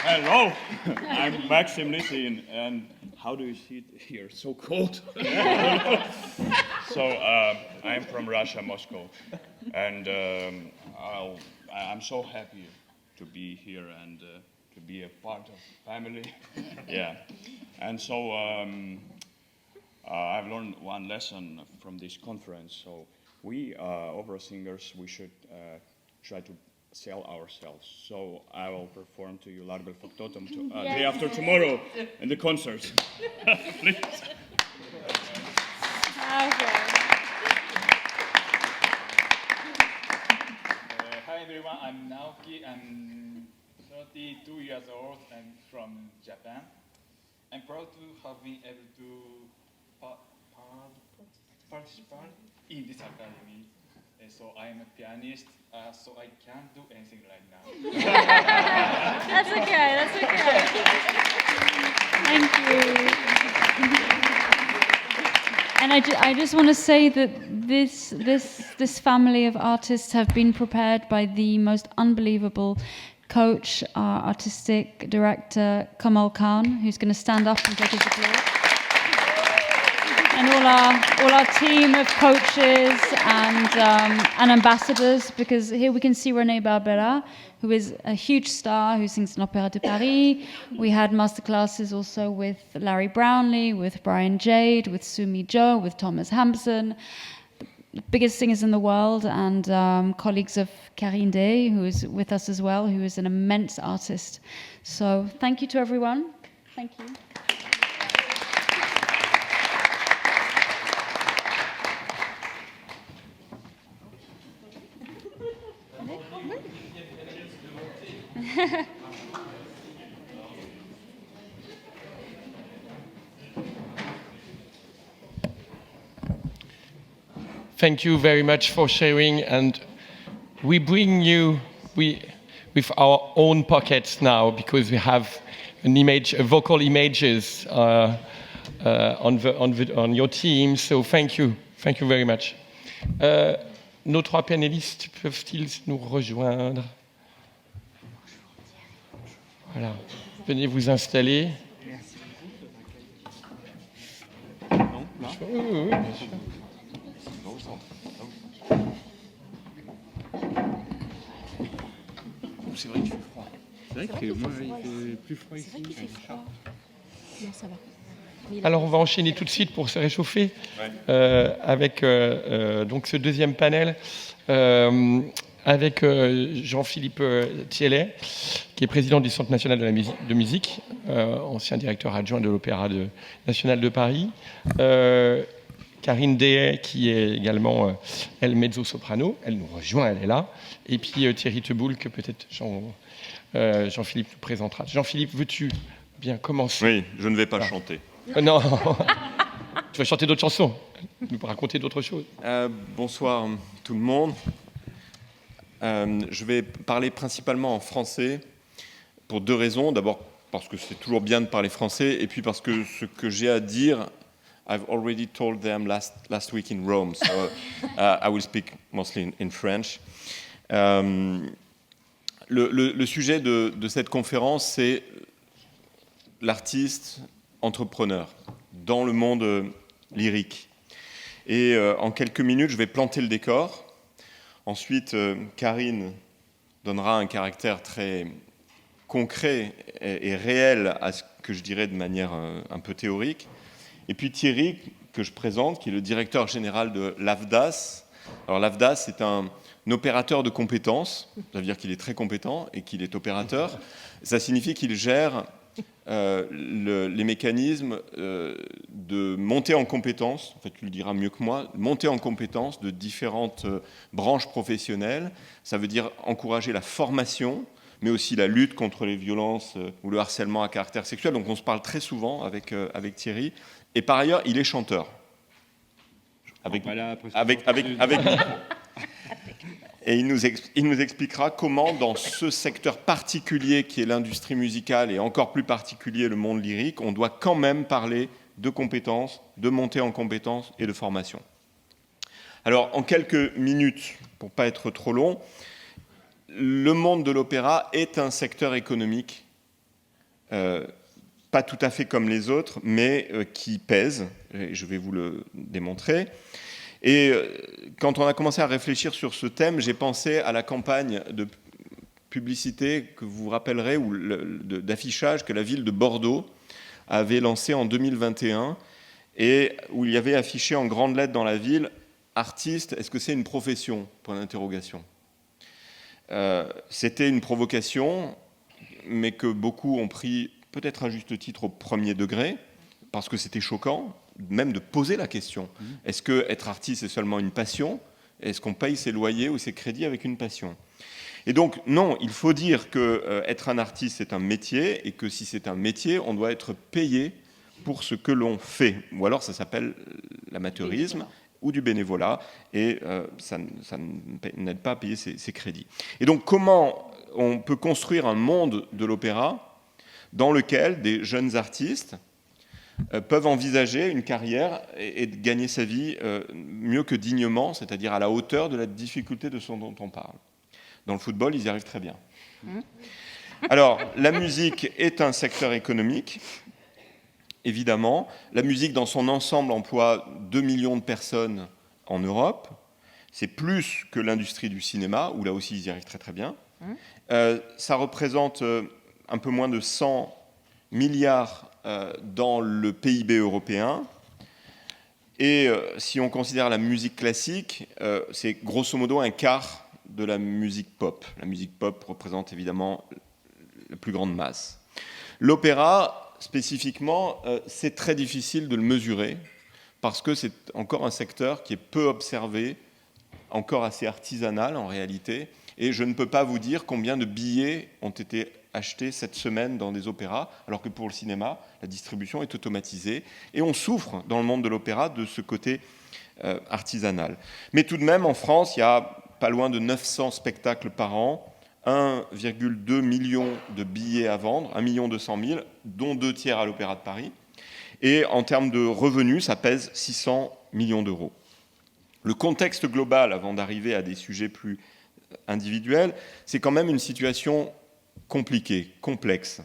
Hello, I'm Maxim Lissin, and how do you see it here? So cold. So I'm from Russia, Moscow, and I'm so happy to be here and to be a part of family. Yeah, and so I've learned one lesson from this conference. So we opera singers, we should try to sell ourselves. So I will perform to you Largo Factotum day after tomorrow in the concert. Please. Hi everyone, I'm Naoki. I'm 32 years old and from Japan. I'm proud to have been able to participate in this academy. So I am a pianist, so I can't do anything right now. That's okay, that's okay. Thank you. And I just want to say that this family of artists have been prepared by the most unbelievable coach, our artistic director, Kamal Khan, who's going to stand up and take his applause. And all our team of coaches and ambassadors, because here we can see René Barbera, who is a huge star, who sings in Opéra de Paris. We had masterclasses also with Larry Brownlee, with Brian Jade, with Sumi Jo, with Thomas Hampson, the biggest singers in the world, and colleagues of Karine Day, who is with us as well, who is an immense artist. So thank you to everyone. Thank you. Thank you very much for sharing, and we bring you with our own pockets now, because we have an image, vocal images on your team. So thank you very much. Nos trois panélistes peuvent-ils nous rejoindre? Voilà, venez vous installer. Non, là. Oui, bien sûr. C'est vrai qu'il fait froid. C'est vrai que moi, il fait plus froid ici. Non, ça va. Alors, on va enchaîner tout de suite pour se réchauffer avec donc ce deuxième panel avec Jean-Philippe Thiellet, qui est président du Centre national de musique, ancien directeur adjoint de l'Opéra national de Paris. Karine Dehaye, qui est également, elle, mezzo-soprano. Elle nous rejoint, elle est là. Et puis Thierry Teboul, que peut-être Jean-Philippe nous présentera. Jean-Philippe, veux-tu bien commencer? Oui, je ne vais pas chanter. Non, tu vas chanter d'autres chansons, nous raconter d'autres choses. Bonsoir tout le monde. Je vais parler principalement en français pour deux raisons. D'abord parce que c'est toujours bien de parler français, et puis parce que ce que j'ai à dire, I've already told them last week in Rome, so I will speak mostly in French. Le sujet de cette conférence, c'est l'artiste entrepreneur dans le monde lyrique. Et en quelques minutes, je vais planter le décor. Ensuite, Karine donnera un caractère très concret et réel à ce que je dirais de manière un peu théorique. Et puis Thierry, que je présente, qui est le directeur général de l'AFDAS. Alors l'AFDAS, c'est un opérateur de compétences. Ça veut dire qu'il est très compétent et qu'il est opérateur. Ça signifie qu'il gère les mécanismes de montée en compétences, en fait tu le diras mieux que moi, montée en compétences de différentes branches professionnelles. Ça veut dire encourager la formation, mais aussi la lutte contre les violences ou le harcèlement à caractère sexuel. Donc on se parle très souvent avec Thierry. Et par ailleurs, il est chanteur. Et il nous expliquera comment, dans ce secteur particulier qui est l'industrie musicale, et encore plus particulier le monde lyrique, on doit quand même parler de compétences, de montée en compétences et de formation. Alors, en quelques minutes, pour ne pas être trop long, le monde de l'opéra est un secteur économique, pas tout à fait comme les autres, mais qui pèse, et je vais vous le démontrer. Et quand on a commencé à réfléchir sur ce thème, j'ai pensé à la campagne de publicité que vous vous rappellerez, ou d'affichage que la ville de Bordeaux avait lancé en 2021, et où il y avait affiché en grandes lettres dans la ville « Artiste, est-ce que c'est une profession ?» Point d'interrogation. C'était une provocation, mais que beaucoup ont pris, peut-être à juste titre, au premier degré, parce que c'était choquant, même de poser la question. Est-ce que être artiste, c'est seulement une passion? Est-ce qu'on paye ses loyers ou ses crédits avec une passion? Et donc, non, il faut dire que être un artiste, c'est un métier, et que si c'est un métier, on doit être payé pour ce que l'on fait. Ou alors, ça s'appelle l'amateurisme ou du bénévolat, et ça n'aide pas à payer ses crédits. Et donc, comment on peut construire un monde de l'opéra dans lequel des jeunes artistes peuvent envisager une carrière et de gagner sa vie mieux que dignement, c'est-à-dire à la hauteur de la difficulté de ce dont on parle. Dans le football, ils y arrivent très bien. Alors, la musique est un secteur économique, évidemment. La musique, dans son ensemble, emploie 2 millions de personnes en Europe. C'est plus que l'industrie du cinéma, où là aussi, ils y arrivent très très bien. Ça représente un peu moins de 100 milliards dans le PIB européen. Et si on considère la musique classique, c'est grosso modo un quart de la musique pop. La musique pop représente évidemment la plus grande masse. L'opéra, spécifiquement, c'est très difficile de le mesurer parce que c'est encore un secteur qui est peu observé, encore assez artisanal en réalité. Et je ne peux pas vous dire combien de billets ont été achetés cette semaine dans des opéras, alors que pour le cinéma, la distribution est automatisée. Et on souffre dans le monde de l'opéra de ce côté artisanal. Mais tout de même, en France, il y a pas loin de 900 spectacles par an, 1,2 million de billets à vendre, 1 200 000, dont 2 tiers à l'Opéra de Paris. Et en termes de revenus, ça pèse 600 millions d'euros. Le contexte global, avant d'arriver à des sujets plus individuels, c'est quand même une situation compliquée, complexe.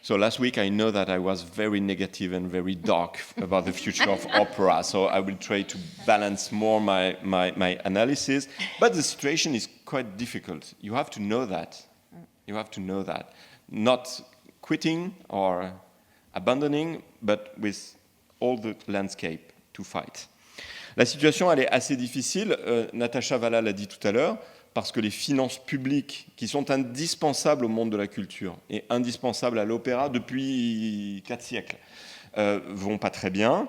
So last week I know that I was very negative and very dark about the future of opera, so I will try to balance more my analysis. But the situation is quite difficult. You have to know that. You have to know that. Not quitting or abandoning, but with all the landscape to fight. La situation, elle est assez difficile. Natacha Valla l'a dit tout à l'heure, parce que les finances publiques, qui sont indispensables au monde de la culture et indispensables à l'opéra depuis 4 siècles, vont pas très bien.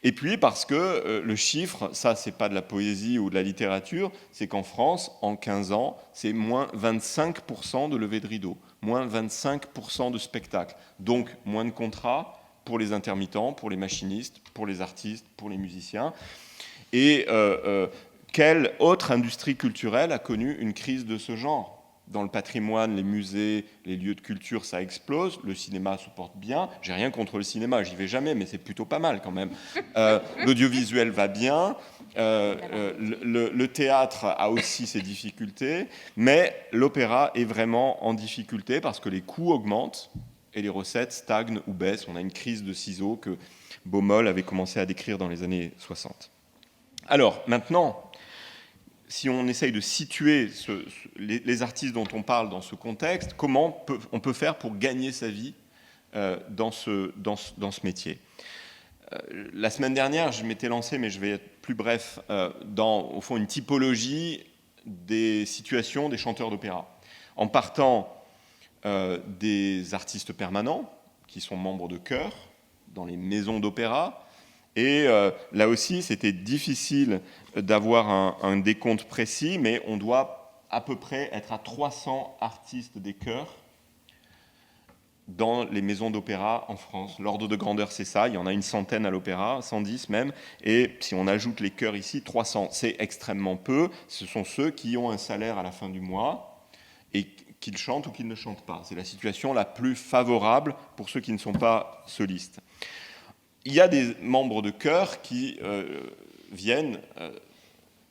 Et puis parce que le chiffre, ça c'est pas de la poésie ou de la littérature, c'est qu'en France, en 15 ans, c'est moins 25% de levée de rideau, moins 25% de spectacles. Donc moins de contrats pour les intermittents, pour les machinistes, pour les artistes, pour les musiciens. Et quelle autre industrie culturelle a connu une crise de ce genre ? Dans le patrimoine, les musées, les lieux de culture, ça explose. Le cinéma se porte bien. J'ai rien contre le cinéma, j'y vais jamais, mais c'est plutôt pas mal quand même. L'audiovisuel va bien. Le théâtre a aussi ses difficultés. Mais l'opéra est vraiment en difficulté parce que les coûts augmentent et les recettes stagnent ou baissent. On a une crise de ciseaux que Baumol avait commencé à décrire dans les années 60. Alors, maintenant, si on essaye de situer les artistes dont on parle dans ce contexte, comment on peut faire pour gagner sa vie dans ce métier ? La semaine dernière, je m'étais lancé, mais je vais être plus bref, dans, au fond, une typologie des situations des chanteurs d'opéra. En partant des artistes permanents, qui sont membres de chœurs, dans les maisons d'opéra. Et là aussi, c'était difficile d'avoir un décompte précis, mais on doit à peu près être à 300 artistes des chœurs dans les maisons d'opéra en France. L'ordre de grandeur, c'est ça. Il y en a une centaine à l'opéra, 110 même. Et si on ajoute les chœurs ici, 300. C'est extrêmement peu. Ce sont ceux qui ont un salaire à la fin du mois et qu'ils chantent ou qu'ils ne chantent pas. C'est la situation la plus favorable pour ceux qui ne sont pas solistes. Il y a des membres de chœur qui viennent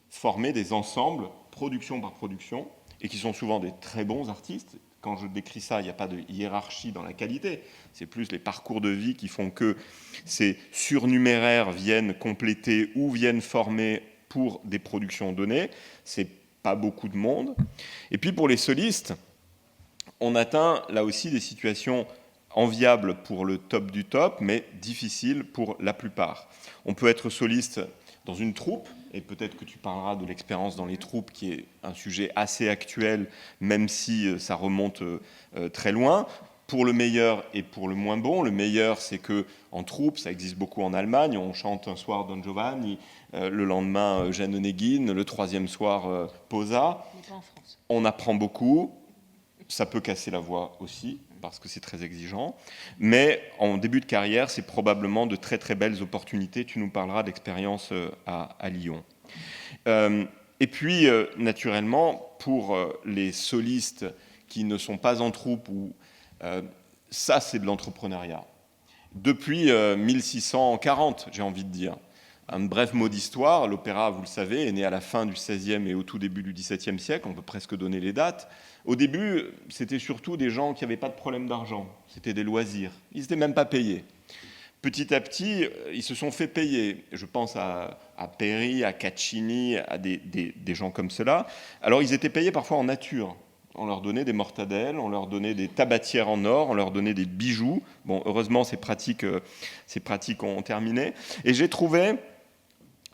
former des ensembles, production par production, et qui sont souvent des très bons artistes. Quand je décris ça, il n'y a pas de hiérarchie dans la qualité. C'est plus les parcours de vie qui font que ces surnuméraires viennent compléter ou viennent former pour des productions données. C'est pas beaucoup de monde. Et puis pour les solistes, on atteint là aussi des situations enviable pour le top du top, mais difficile pour la plupart. On peut être soliste dans une troupe, et peut-être que tu parleras de l'expérience dans les troupes, qui est un sujet assez actuel, même si ça remonte très loin, pour le meilleur et pour le moins bon. Le meilleur, c'est qu'en troupe, ça existe beaucoup en Allemagne, on chante un soir Don Giovanni, le lendemain Jeanne Onegin, le troisième soir Posa. On apprend beaucoup, ça peut casser la voix aussi, parce que c'est très exigeant. Mais en début de carrière, c'est probablement de très très belles opportunités. Tu nous parleras d'expérience à Lyon. Et puis, naturellement, pour les solistes qui ne sont pas en troupe, ça c'est de l'entrepreneuriat. Depuis 1640, j'ai envie de dire. Un bref mot d'histoire, l'opéra, vous le savez, est né à la fin du XVIe et au tout début du XVIIe siècle, on peut presque donner les dates. Au début, c'était surtout des gens qui n'avaient pas de problème d'argent, c'était des loisirs, ils n'étaient même pas payés. Petit à petit, ils se sont fait payer. Je pense à Peri, à Caccini, à des gens comme cela. Alors ils étaient payés parfois en nature. On leur donnait des mortadelles, on leur donnait des tabatières en or, on leur donnait des bijoux. Bon, heureusement, ces pratiques ont terminé. Et j'ai trouvé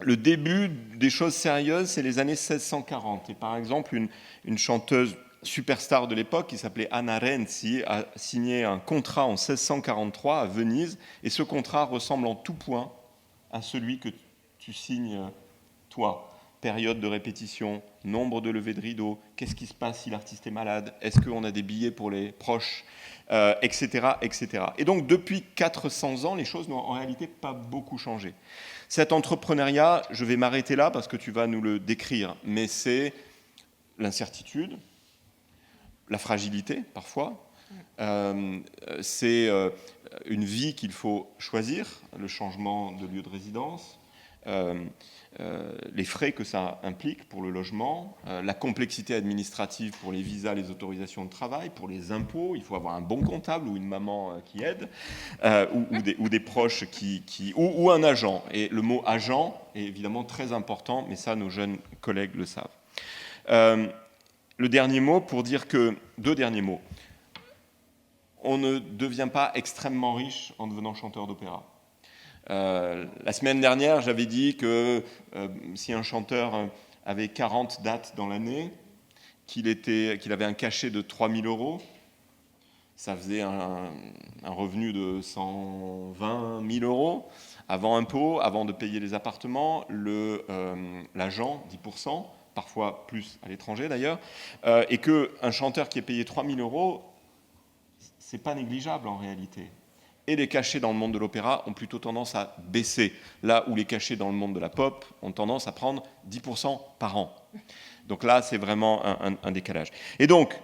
le début des choses sérieuses, c'est les années 1640. Et par exemple, une chanteuse superstar de l'époque qui s'appelait Anna Renzi a signé un contrat en 1643 à Venise. Et ce contrat ressemble en tout point à celui que tu signes toi. Période de répétition, nombre de levées de rideau, qu'est-ce qui se passe si l'artiste est malade, est-ce qu'on a des billets pour les proches, etc., etc. Et donc, depuis 400 ans, les choses n'ont en réalité pas beaucoup changé. Cet entrepreneuriat, je vais m'arrêter là parce que tu vas nous le décrire, mais c'est l'incertitude, la fragilité, parfois, c'est une vie qu'il faut choisir, le changement de lieu de résidence, les frais que ça implique pour le logement, la complexité administrative pour les visas, les autorisations de travail, pour les impôts, il faut avoir un bon comptable ou une maman qui aide, ou des proches ou un agent. Et le mot agent est évidemment très important, mais ça, nos jeunes collègues le savent. le dernier mot pour dire que, 2 derniers mots. On ne devient pas extrêmement riche en devenant chanteur d'opéra. La semaine dernière, j'avais dit que si un chanteur avait 40 dates dans l'année, qu'il avait un cachet de 3 000 €, ça faisait un revenu de 120 000 € avant impôt, avant de payer les appartements, l'agent, 10%, parfois plus à l'étranger d'ailleurs, et qu'un chanteur qui est payé 3 000 €, c'est pas négligeable en réalité. Et les cachets dans le monde de l'opéra ont plutôt tendance à baisser, là où les cachets dans le monde de la pop ont tendance à prendre 10% par an. Donc là, c'est vraiment un décalage. Et donc,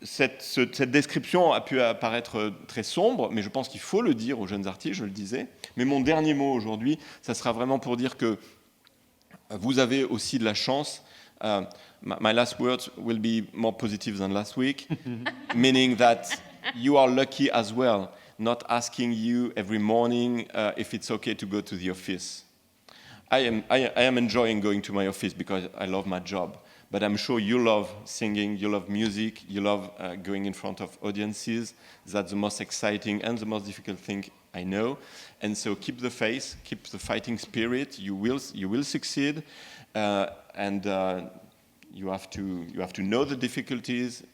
cette description a pu apparaître très sombre, mais je pense qu'il faut le dire aux jeunes artistes, je le disais. Mais mon dernier mot aujourd'hui, ça sera vraiment pour dire que vous avez aussi de la chance. My last words will be more positive than last week, meaning that you are lucky as well, not asking you every morning if it's okay to go to the office. I am enjoying going to my office because I love my job, but I'm sure you love singing, you love music, you love going in front of audiences. That's the most exciting and the most difficult thing I know. And so keep the faith, keep the fighting spirit. You will succeed, and you have to know the difficulties,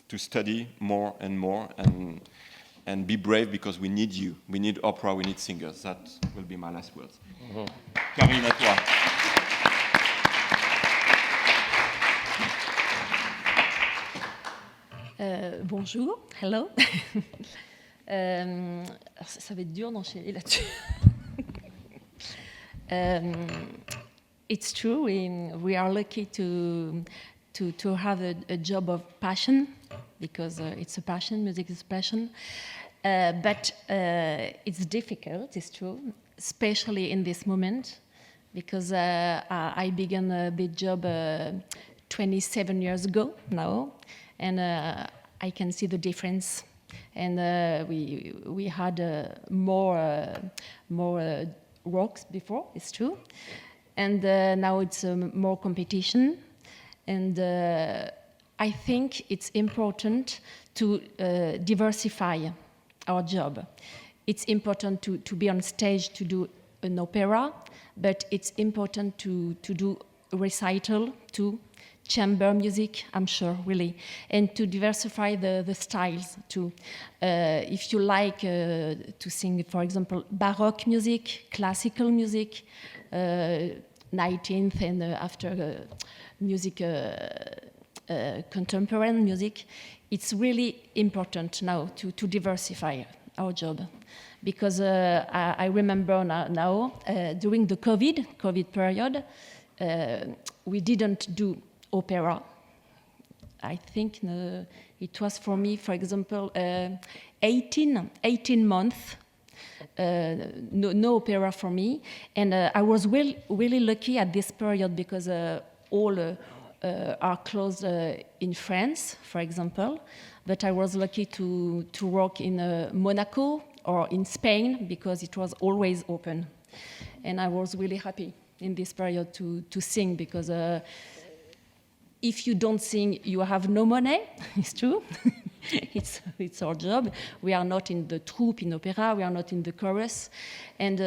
to study more and more, and be brave because we need you. We need opera, we need singers. That will be my last words. Karine, à toi. Bonjour, hello. Ça va être dur d'enchaîner là-dessus. It's true, we are lucky to have a job of passion, because it's a passion, music is a passion. But it's difficult, it's true, especially in this moment, because I began the job 27 years ago now, and I can see the difference. And we had more rocks before, it's true, and now it's more competition. And I think it's important to diversify our job. It's important to be on stage to do an opera, but it's important to do a recital too, chamber music, I'm sure, really, and to diversify the styles too. If you like to sing, for example, Baroque music, classical music, 19th and after music, contemporary music, it's really important now to diversify our job. Because I remember now during the COVID period, we didn't do opera. I think it was for me, for example, 18 months, no opera for me. And I was really lucky at this period because all are closed in France, for example. But I was lucky to work in Monaco or in Spain because it was always open. And I was really happy in this period to sing because if you don't sing, you have no money. It's true. It's our job. We are not in the troupe in opera. We are not in the chorus. And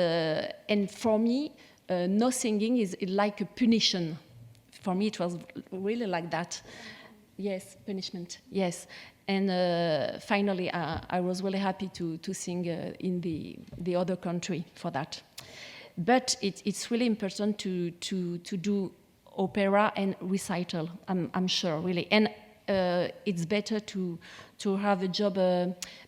for me, no singing is like a punishment. For me, it was really like that. Yes, punishment. Yes. And finally, I was really happy to sing in the other country for that. But it's really important to do opera and recital, I'm sure, really. And it's better to have a job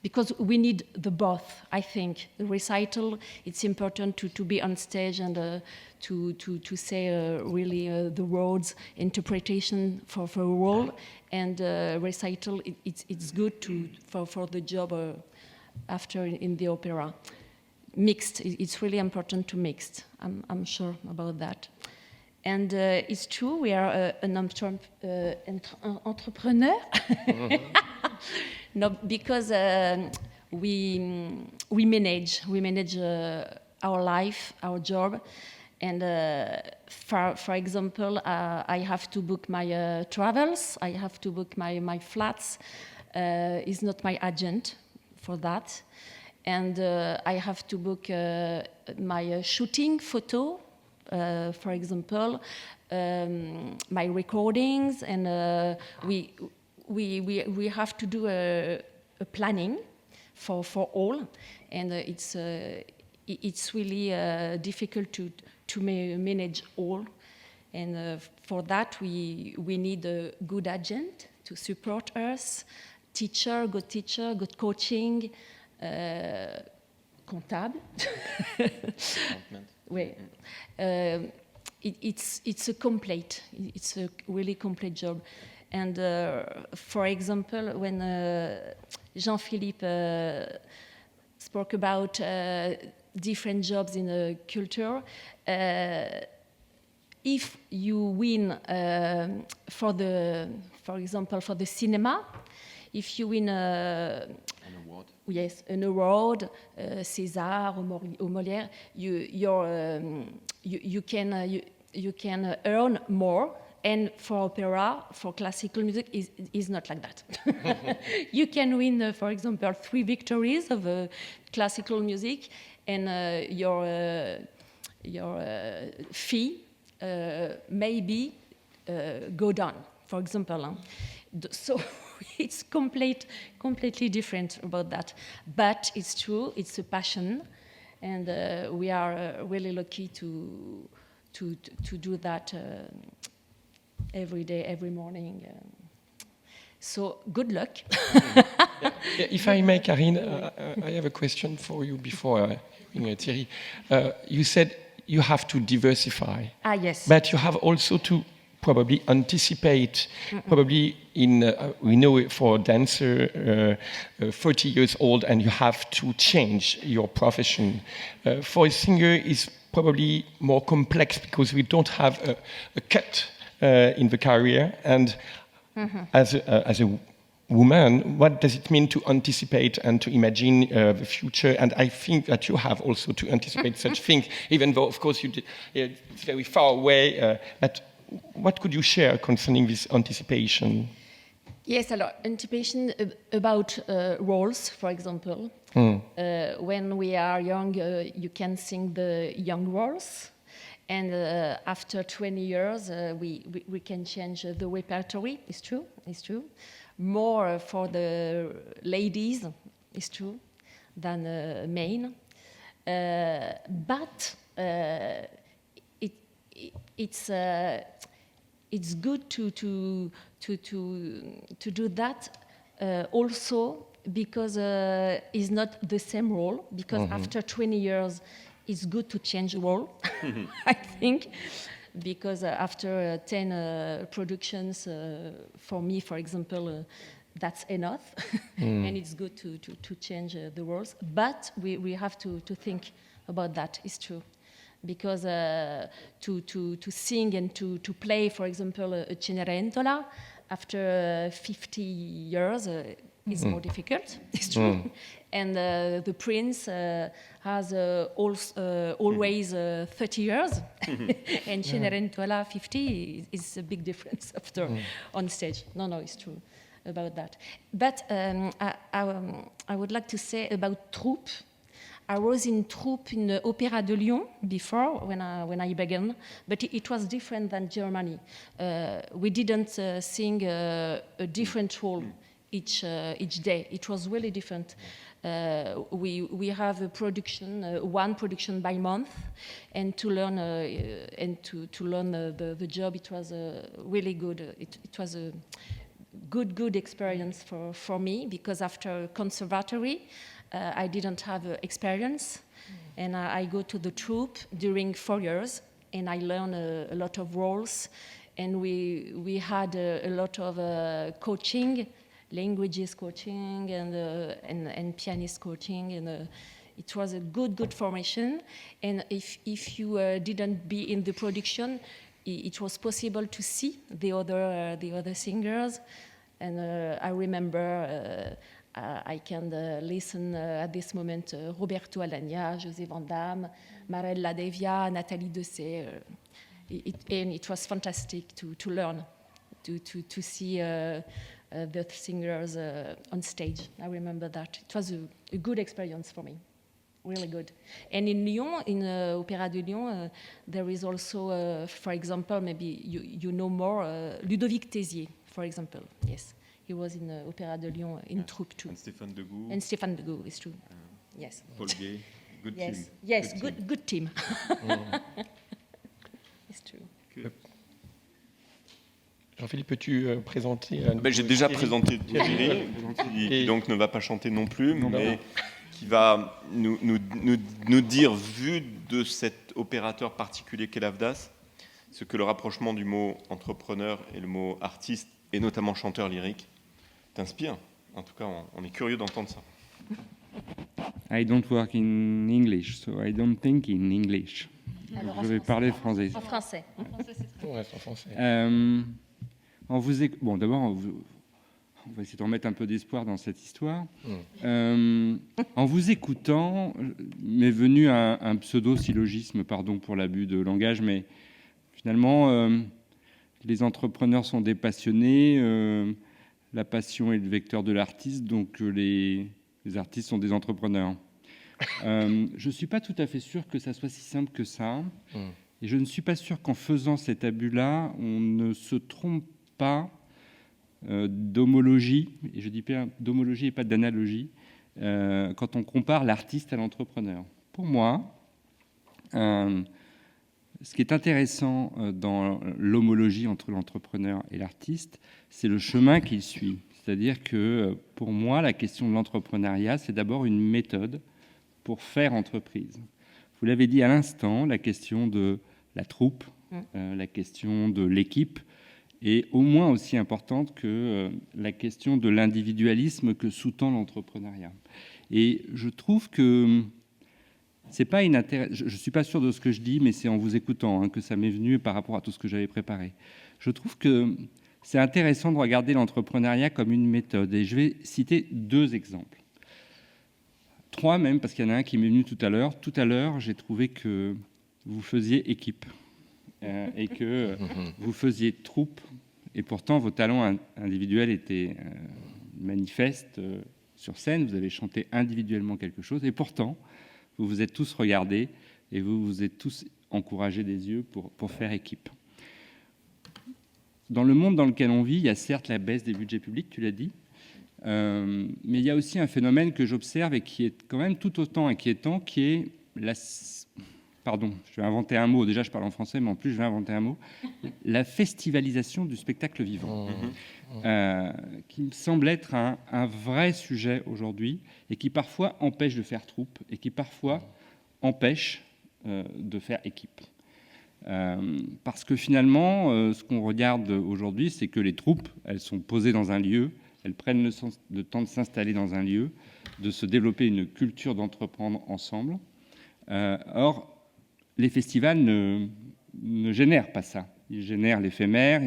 because we need the both, I think. The recital, it's important to be on stage and to say really the words, interpretation for a role. And recital, it's good for the job after in the opera. Mixed, it's really important to mix. I'm sure about that. And it's true, we are an entrepreneur. No, because we manage our life, our job, And for example, I have to book my travels, I have to book my flats. Is not my agent for that. And I have to book my shooting photo, for example, my recordings, and we have to do a planning for all, and it's really difficult to manage all, and for that we need a good agent to support us, good coaching, comptable. Oui. It's a really complete job. And for example, when Jean-Philippe spoke about different jobs in the culture, if you win for example, for the cinema, if you win an award, yes, an award, César or Molière, you can earn more. And for opera, for classical music, is not like that. You can win, for example, 3 victories of classical music, and your fee maybe go down, for example. So it's completely different about that. But it's true, it's a passion, and we are really lucky to do that every day, every morning. So good luck. If I may, Karine, I have a question for you before Thierry. You said you have to diversify. Yes. But you have also to probably anticipate, probably we know for a dancer, 40 years old, and you have to change your profession. For a singer, it's probably more complex because we don't have a cut in the career. And as a woman, what does it mean to anticipate and to imagine the future? And I think that you have also to anticipate such things, even though, of course, it's very far away. But what could you share concerning this anticipation? Yes, anticipation about roles, for example. When we are young, you can sing the young roles. And after 20 years, we can change the repertoire. It's true. More for the ladies, it's true, than men. But it's good to do that also because it's not the same role. Because after 20 years, it's good to change role, I think, because after 10 productions, for me, for example, that's enough, and it's good to change the roles. But we have to think about that. It's true, because to sing and to play, for example, a Cenerentola after 50 years is more difficult. It's true. And the Prince has always 30 years, and Cenerentola 50 is a big difference after on stage. No, it's true about that. But I would like to say about troupe. I was in troupe in the Opéra de Lyon before when I began, but it was different than Germany. We didn't sing a different role each day. It was really different. We have a production, one production by month, and to learn the job, it was really good. It was a good experience for me, because after conservatory, I didn't have experience, and I go to the troupe during 4 years, and I learn a lot of roles, and we had a lot of coaching. Languages coaching and pianist coaching, and it was a good formation. And if you didn't be in the production, it was possible to see the other singers. And I remember I can listen at this moment Roberto Alagna, José Van Damme, Marella Devia, Nathalie Dessay. And it was fantastic to learn, to see the singers on stage. I remember that. It was a good experience for me, really good. And in Lyon, in Opéra de Lyon, there is also, for example, maybe you know more, Ludovic Tézier, for example. Yes, he was in Opéra de Lyon in troupe too. And Stéphane Degout. And Stéphane Degout, it's true. Yes. Paul Gay, good yes. team. Yes, good team. It's true. Good. Jean-Philippe, peux-tu présenter J'ai déjà présenté Thierry, qui donc ne va pas chanter non plus, mais qui va nous dire, vu de cet opérateur particulier qu'est l'AFDAS, ce que le rapprochement du mot entrepreneur et le mot artiste, et notamment chanteur lyrique, t'inspire. En tout cas, on est curieux d'entendre ça. I don't work in English, so I don't think in English. Alors, je vais parler français. En français. On reste en français. Bon, d'abord, on va essayer de remettre un peu d'espoir dans cette histoire. En vous écoutant, m'est venu un pseudo-syllogisme, pardon pour l'abus de langage, mais finalement, les entrepreneurs sont des passionnés, la passion est le vecteur de l'artiste, donc les artistes sont des entrepreneurs. Je ne suis pas tout à fait sûr que ça soit si simple que ça, et je ne suis pas sûr qu'en faisant cet abus-là, on ne se trompe pas d'homologie, et je dis pas d'homologie et pas d'analogie, quand on compare l'artiste à l'entrepreneur. Pour moi, ce qui est intéressant dans l'homologie entre l'entrepreneur et l'artiste, c'est le chemin qu'il suit. C'est-à-dire que pour moi, la question de l'entrepreneuriat, c'est d'abord une méthode pour faire entreprise. Vous l'avez dit à l'instant, la question de la troupe, la question de l'équipe, est au moins aussi importante que la question de l'individualisme que sous-tend l'entrepreneuriat. Et je trouve que c'est pas je ne suis pas sûr de ce que je dis, mais c'est en vous écoutant que ça m'est venu par rapport à tout ce que j'avais préparé. Je trouve que c'est intéressant de regarder l'entrepreneuriat comme une méthode. Et je vais citer 2 exemples. 3 même, parce qu'il y en a un qui m'est venu tout à l'heure. Tout à l'heure, j'ai trouvé que vous faisiez équipe et que vous faisiez troupe. Et pourtant, vos talents individuels étaient manifestes sur scène. Vous avez chanté individuellement quelque chose. Et pourtant, vous vous êtes tous regardés et vous vous êtes tous encouragés des yeux pour faire équipe. Dans le monde dans lequel on vit, il y a certes la baisse des budgets publics, tu l'as dit, mais il y a aussi un phénomène que j'observe et qui est quand même tout autant inquiétant, qui est pardon, je vais inventer un mot, déjà je parle en français, mais en plus je vais inventer un mot, la festivalisation du spectacle vivant, qui me semble être un vrai sujet aujourd'hui, et qui parfois empêche de faire troupe, et qui parfois empêche de faire équipe. Parce que finalement, ce qu'on regarde aujourd'hui, c'est que les troupes, elles sont posées dans un lieu, elles prennent le temps de s'installer dans un lieu, de se développer une culture d'entreprendre ensemble. Or, les festivals ne génèrent pas ça. Ils génèrent l'éphémère,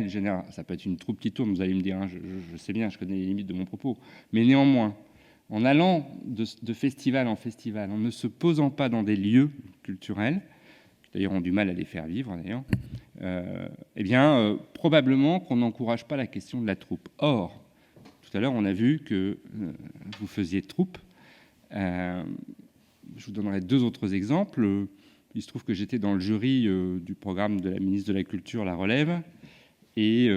ça peut être une troupe qui tourne, vous allez me dire, je sais bien, je connais les limites de mon propos, mais néanmoins, en allant de festival en festival, en ne se posant pas dans des lieux culturels, d'ailleurs ont du mal à les faire vivre d'ailleurs, probablement qu'on n'encourage pas la question de la troupe. Or, tout à l'heure, on a vu que vous faisiez troupe. Je vous donnerai 2 autres exemples. Il se trouve que j'étais dans le jury du programme de la ministre de la Culture, La Relève, et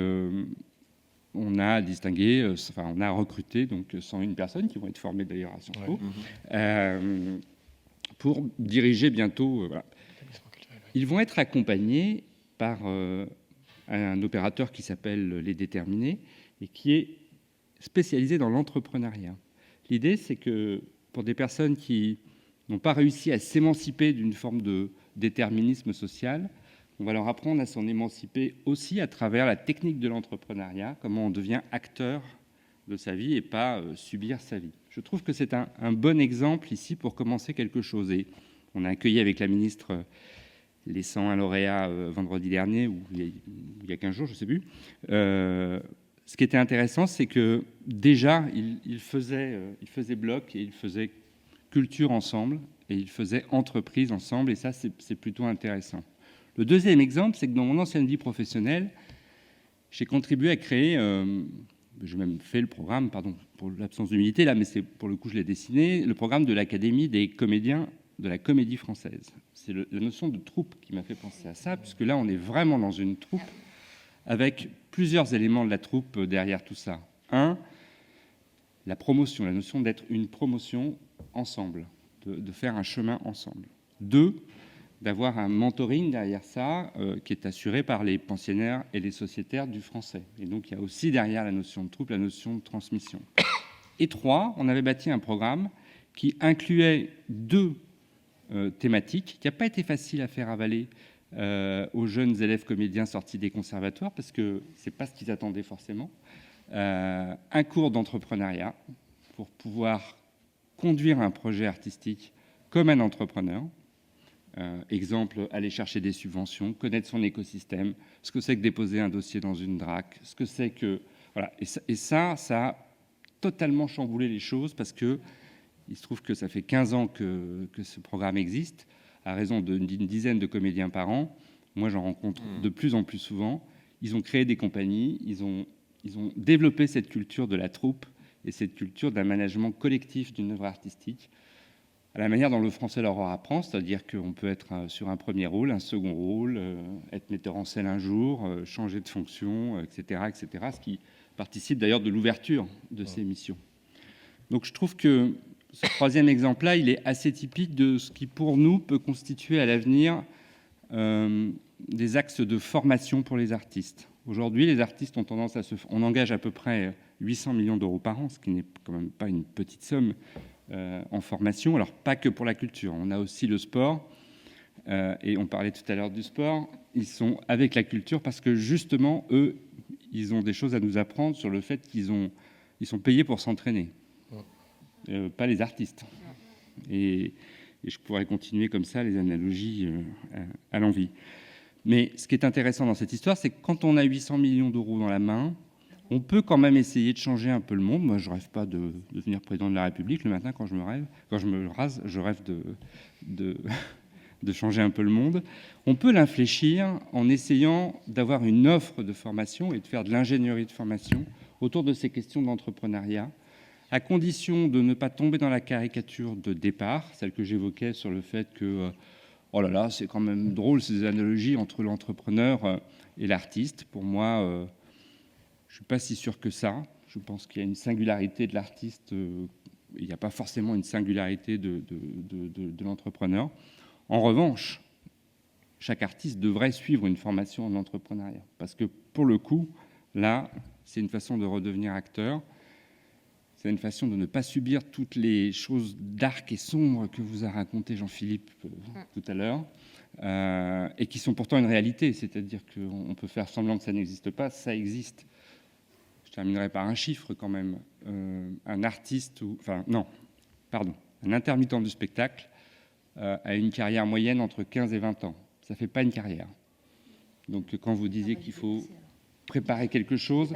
on a distingué, on a recruté donc 101 personnes qui vont être formées d'ailleurs à Sciences Po pour diriger bientôt. Voilà. Ils vont être accompagnés par un opérateur qui s'appelle Les Déterminés et qui est spécialisé dans l'entrepreneuriat. L'idée, c'est que pour des personnes qui n'ont pas réussi à s'émanciper d'une forme de déterminisme social, on va leur apprendre à s'en émanciper aussi à travers la technique de l'entrepreneuriat, comment on devient acteur de sa vie et pas subir sa vie. Je trouve que c'est un bon exemple ici pour commencer quelque chose. Et on a accueilli avec la ministre les 101 lauréats vendredi dernier, ou il y a 15 jours, je ne sais plus. ce qui était intéressant, c'est que déjà, ils faisaient bloc et ils faisaient culture ensemble et ils faisaient entreprise ensemble, et ça, c'est plutôt intéressant. Le deuxième exemple, c'est que dans mon ancienne vie professionnelle, j'ai contribué à créer, j'ai même fait le programme, pardon pour l'absence d'humilité là, mais c'est pour le coup je l'ai dessiné, le programme de l'Académie des comédiens de la Comédie Française. C'est la notion de troupe qui m'a fait penser à ça, puisque là on est vraiment dans une troupe avec plusieurs éléments de la troupe derrière tout ça. Un, la promotion, la notion d'être une promotion ensemble, de faire un chemin ensemble. Deux, d'avoir un mentoring derrière ça qui est assuré par les pensionnaires et les sociétaires du français. Et donc il y a aussi derrière la notion de troupe, la notion de transmission. Et trois, on avait bâti un programme qui incluait deux thématiques, qui n'a pas été facile à faire avaler aux jeunes élèves comédiens sortis des conservatoires, parce que ce n'est pas ce qu'ils attendaient forcément. Un cours d'entrepreneuriat pour pouvoir conduire un projet artistique comme un entrepreneur. Exemple, aller chercher des subventions, connaître son écosystème, ce que c'est que déposer un dossier dans une DRAC, ce que c'est que... Voilà. Et ça a totalement chamboulé les choses, parce que il se trouve que ça fait 15 ans que ce programme existe, à raison d'une dizaine de comédiens par an. Moi, j'en rencontre de plus en plus souvent. Ils ont créé des compagnies, ils ont développé cette culture de la troupe et cette culture d'un management collectif d'une œuvre artistique, à la manière dont le français leur apprend, c'est-à-dire qu'on peut être sur un premier rôle, un second rôle, être metteur en scène un jour, changer de fonction, etc., etc., ce qui participe d'ailleurs de l'ouverture de ces missions. Donc je trouve que ce troisième exemple-là, il est assez typique de ce qui, pour nous, peut constituer à l'avenir des axes de formation pour les artistes. Aujourd'hui, les artistes ont tendance à on engage à peu près 800 millions d'euros par an, ce qui n'est quand même pas une petite somme, en formation. Alors, pas que pour la culture, on a aussi le sport, et on parlait tout à l'heure du sport. Ils sont avec la culture parce que, justement, eux, ils ont des choses à nous apprendre sur le fait qu'ils sont payés pour s'entraîner, pas les artistes. Et je pourrais continuer comme ça les analogies à l'envi. Mais ce qui est intéressant dans cette histoire, c'est que quand on a 800 millions d'euros dans la main, on peut quand même essayer de changer un peu le monde. Moi, je ne rêve pas de devenir président de la République. Le matin, quand je me rase, je rêve de changer un peu le monde. On peut l'infléchir en essayant d'avoir une offre de formation et de faire de l'ingénierie de formation autour de ces questions d'entrepreneuriat, à condition de ne pas tomber dans la caricature de départ, celle que j'évoquais sur le fait que, oh là là, c'est quand même drôle ces analogies entre l'entrepreneur et l'artiste. Pour moi, je ne suis pas si sûr que ça. Je pense qu'il y a une singularité de l'artiste, il n'y a pas forcément une singularité de l'entrepreneur. En revanche, chaque artiste devrait suivre une formation en entrepreneuriat, parce que pour le coup, là, c'est une façon de redevenir acteur, c'est une façon de ne pas subir toutes les choses dark et sombres que vous a raconté Jean-Philippe tout à l'heure, et qui sont pourtant une réalité, c'est-à-dire qu'on peut faire semblant que ça n'existe pas, ça existe. Je terminerai par un chiffre quand même. Un artiste, un intermittent du spectacle a une carrière moyenne entre 15 et 20 ans. Ça ne fait pas une carrière. Donc quand vous disiez qu'il faut préparer quelque chose,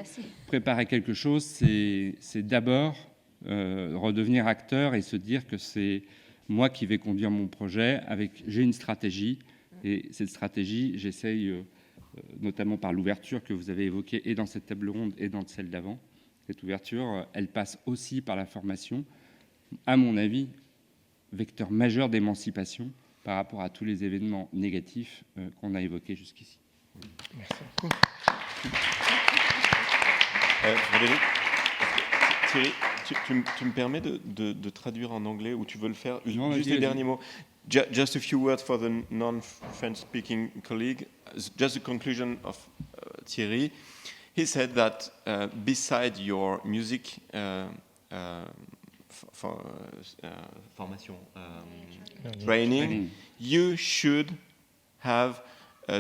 c'est d'abord redevenir acteur et se dire que c'est moi qui vais conduire mon projet. J'ai une stratégie, et cette stratégie, j'essaye... notamment par l'ouverture que vous avez évoquée et dans cette table ronde et dans celle d'avant. Cette ouverture, elle passe aussi par la formation, à mon avis, vecteur majeur d'émancipation par rapport à tous les événements négatifs qu'on a évoqués jusqu'ici. Merci beaucoup. Frédéric, Thierry, tu me permets de traduire en anglais, ou tu veux le faire? Juste les derniers mots. Just a few words for the non-French-speaking colleague. Just the conclusion of Thierry. He said that beside your music formation training, you should have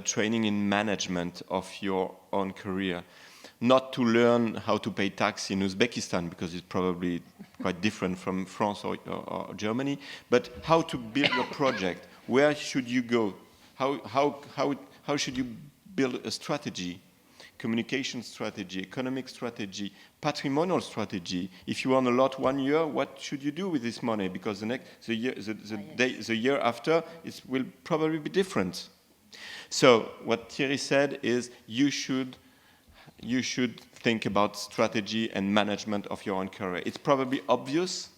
training in management of your own career. Not to learn how to pay tax in Uzbekistan, because it's probably quite different from France or Germany, but how to build a project. Where should you go? How should you build a strategy communication strategy, economic strategy, patrimonial strategy. If you earn a lot 1 year, what should you do with this money? Because the year after, it will probably be different. So what Thierry said is you should think about strategy and management of your own career. It's probably obvious,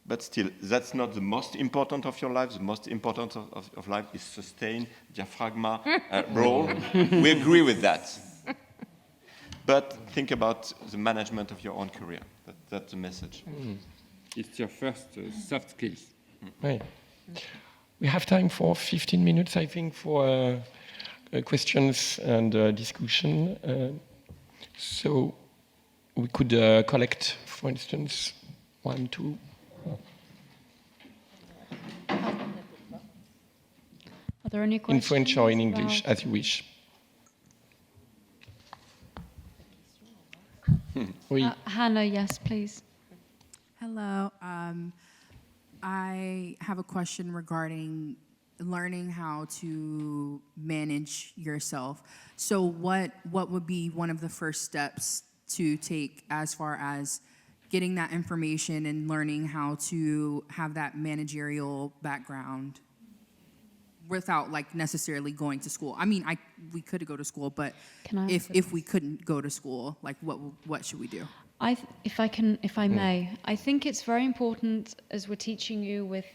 but still, that's not the most important of your life. The most important of life is sustain, diaphragma, role. We agree with that. But think about the management of your own career. That's the message. It's your first soft skills. Right. We have time for 15 minutes, I think, for questions and discussion. So we could collect, for instance, 1, 2. Are there any questions? In French or in English, as you wish. Oui. Hannah, yes, please. Hello. I have a question regarding learning how to manage yourself. So what would be one of the first steps to take as far as getting that information and learning how to have that managerial background without like necessarily going to school? I mean, we could go to school, but if we couldn't go to school, like what should we do? If I may, I think it's very important, as we're teaching you with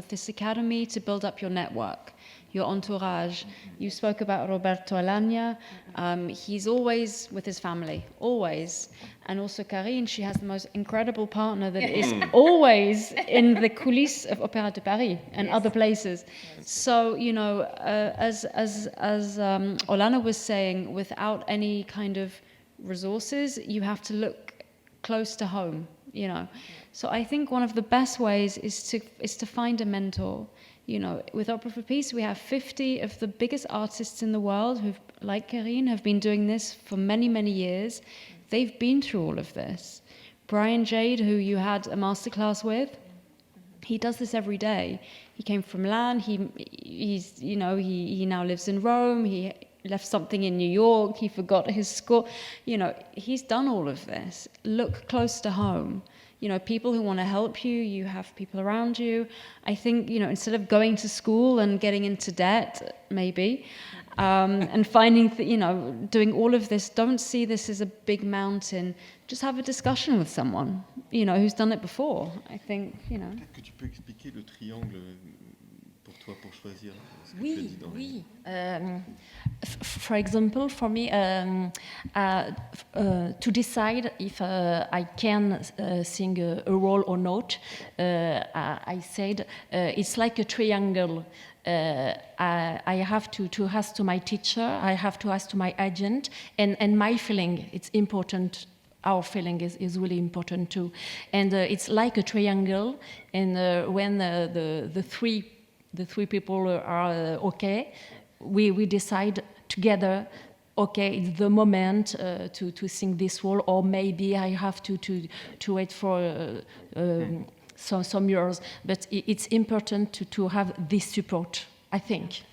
this academy, to build up your network, your entourage. You spoke about Roberto Alagna. He's always with his family, always. And also Karine, she has the most incredible partner that is always in the coulisses of Opéra de Paris and other places. So, you know, as Olana was saying, without any kind of resources, you have to look close to home, you know. So I think one of the best ways is to find a mentor. You know, with Opera for Peace, we have 50 of the biggest artists in the world who, like Karine, have been doing this for many, many years. They've been through all of this. Brian Jade, who you had a masterclass with, he does this every day. He came from Milan. He's you know, he now lives in Rome. He left something in New York. He forgot his score. You know, he's done all of this. Look close to home. You know, people who want to help you, you have people around you. I think, you know, instead of going to school and getting into debt, maybe, and finding, you know, doing all of this, don't see this as a big mountain. Just have a discussion with someone, you know, who's done it before. I think, you know. Peut-être que tu peux expliquer le triangle pour toi, pour choisir ce que Oui, tu as dit dans oui. For example, for me, to decide if I can sing a role or not, I said it's like a triangle. I have to ask to my teacher, I have to ask to my agent, and my feeling, it's important. Our feeling is really important too. And it's like a triangle, and when the three people are okay, we decide together, okay, it's the moment to sing this role, or maybe I have to wait for some years. But it's important to have this support, I think.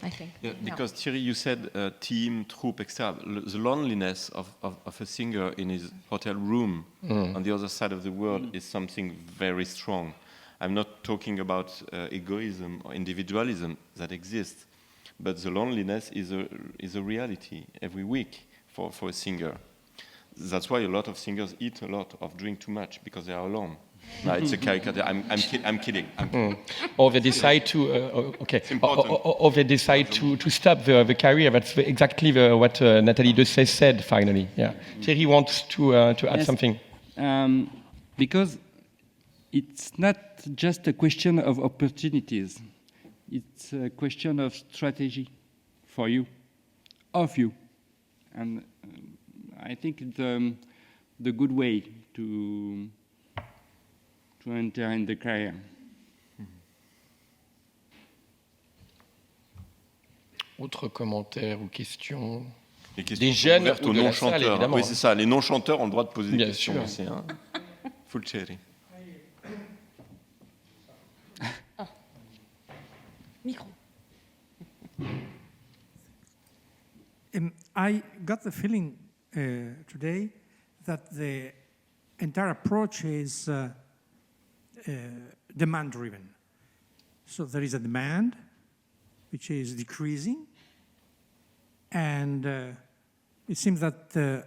Yeah, because Thierry, you said team, troupe, etc. The loneliness of a singer in his hotel room on the other side of the world is something very strong. I'm not talking about egoism or individualism that exists, but the loneliness is a reality every week for a singer. That's why a lot of singers eat a lot or drink too much, because they are alone. No, it's a caricature. I'm kidding. Or they decide to or they decide to stop the career. That's exactly what Nathalie Dessay said. Finally, yeah. Thierry wants to add something. Because it's not just a question of opportunities. It's a question of strategy for you, of you, and I think the good way to enter in the career. Autres commentaires ou questions? Les questions des jeunes ouvertes ou aux de la salle, non-chanteurs. évidemment. Oui, c'est ça. Les non-chanteurs ont le droit de poser des Bien questions sûr. aussi. Hein. Fulceri. Micro. I got the feeling today that the entire approach is demand-driven. So there is a demand, which is decreasing, and it seems that the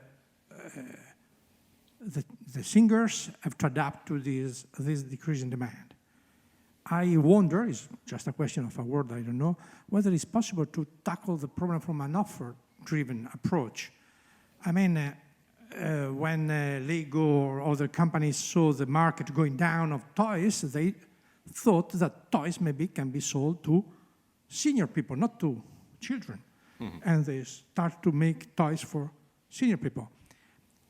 singers have to adapt to this decreasing demand. I wonder, it's just a question of a word, I don't know, whether it's possible to tackle the problem from an offer-driven approach. I mean, when Lego or other companies saw the market going down of toys, they thought that toys maybe can be sold to senior people, not to children. Mm-hmm. And they start to make toys for senior people.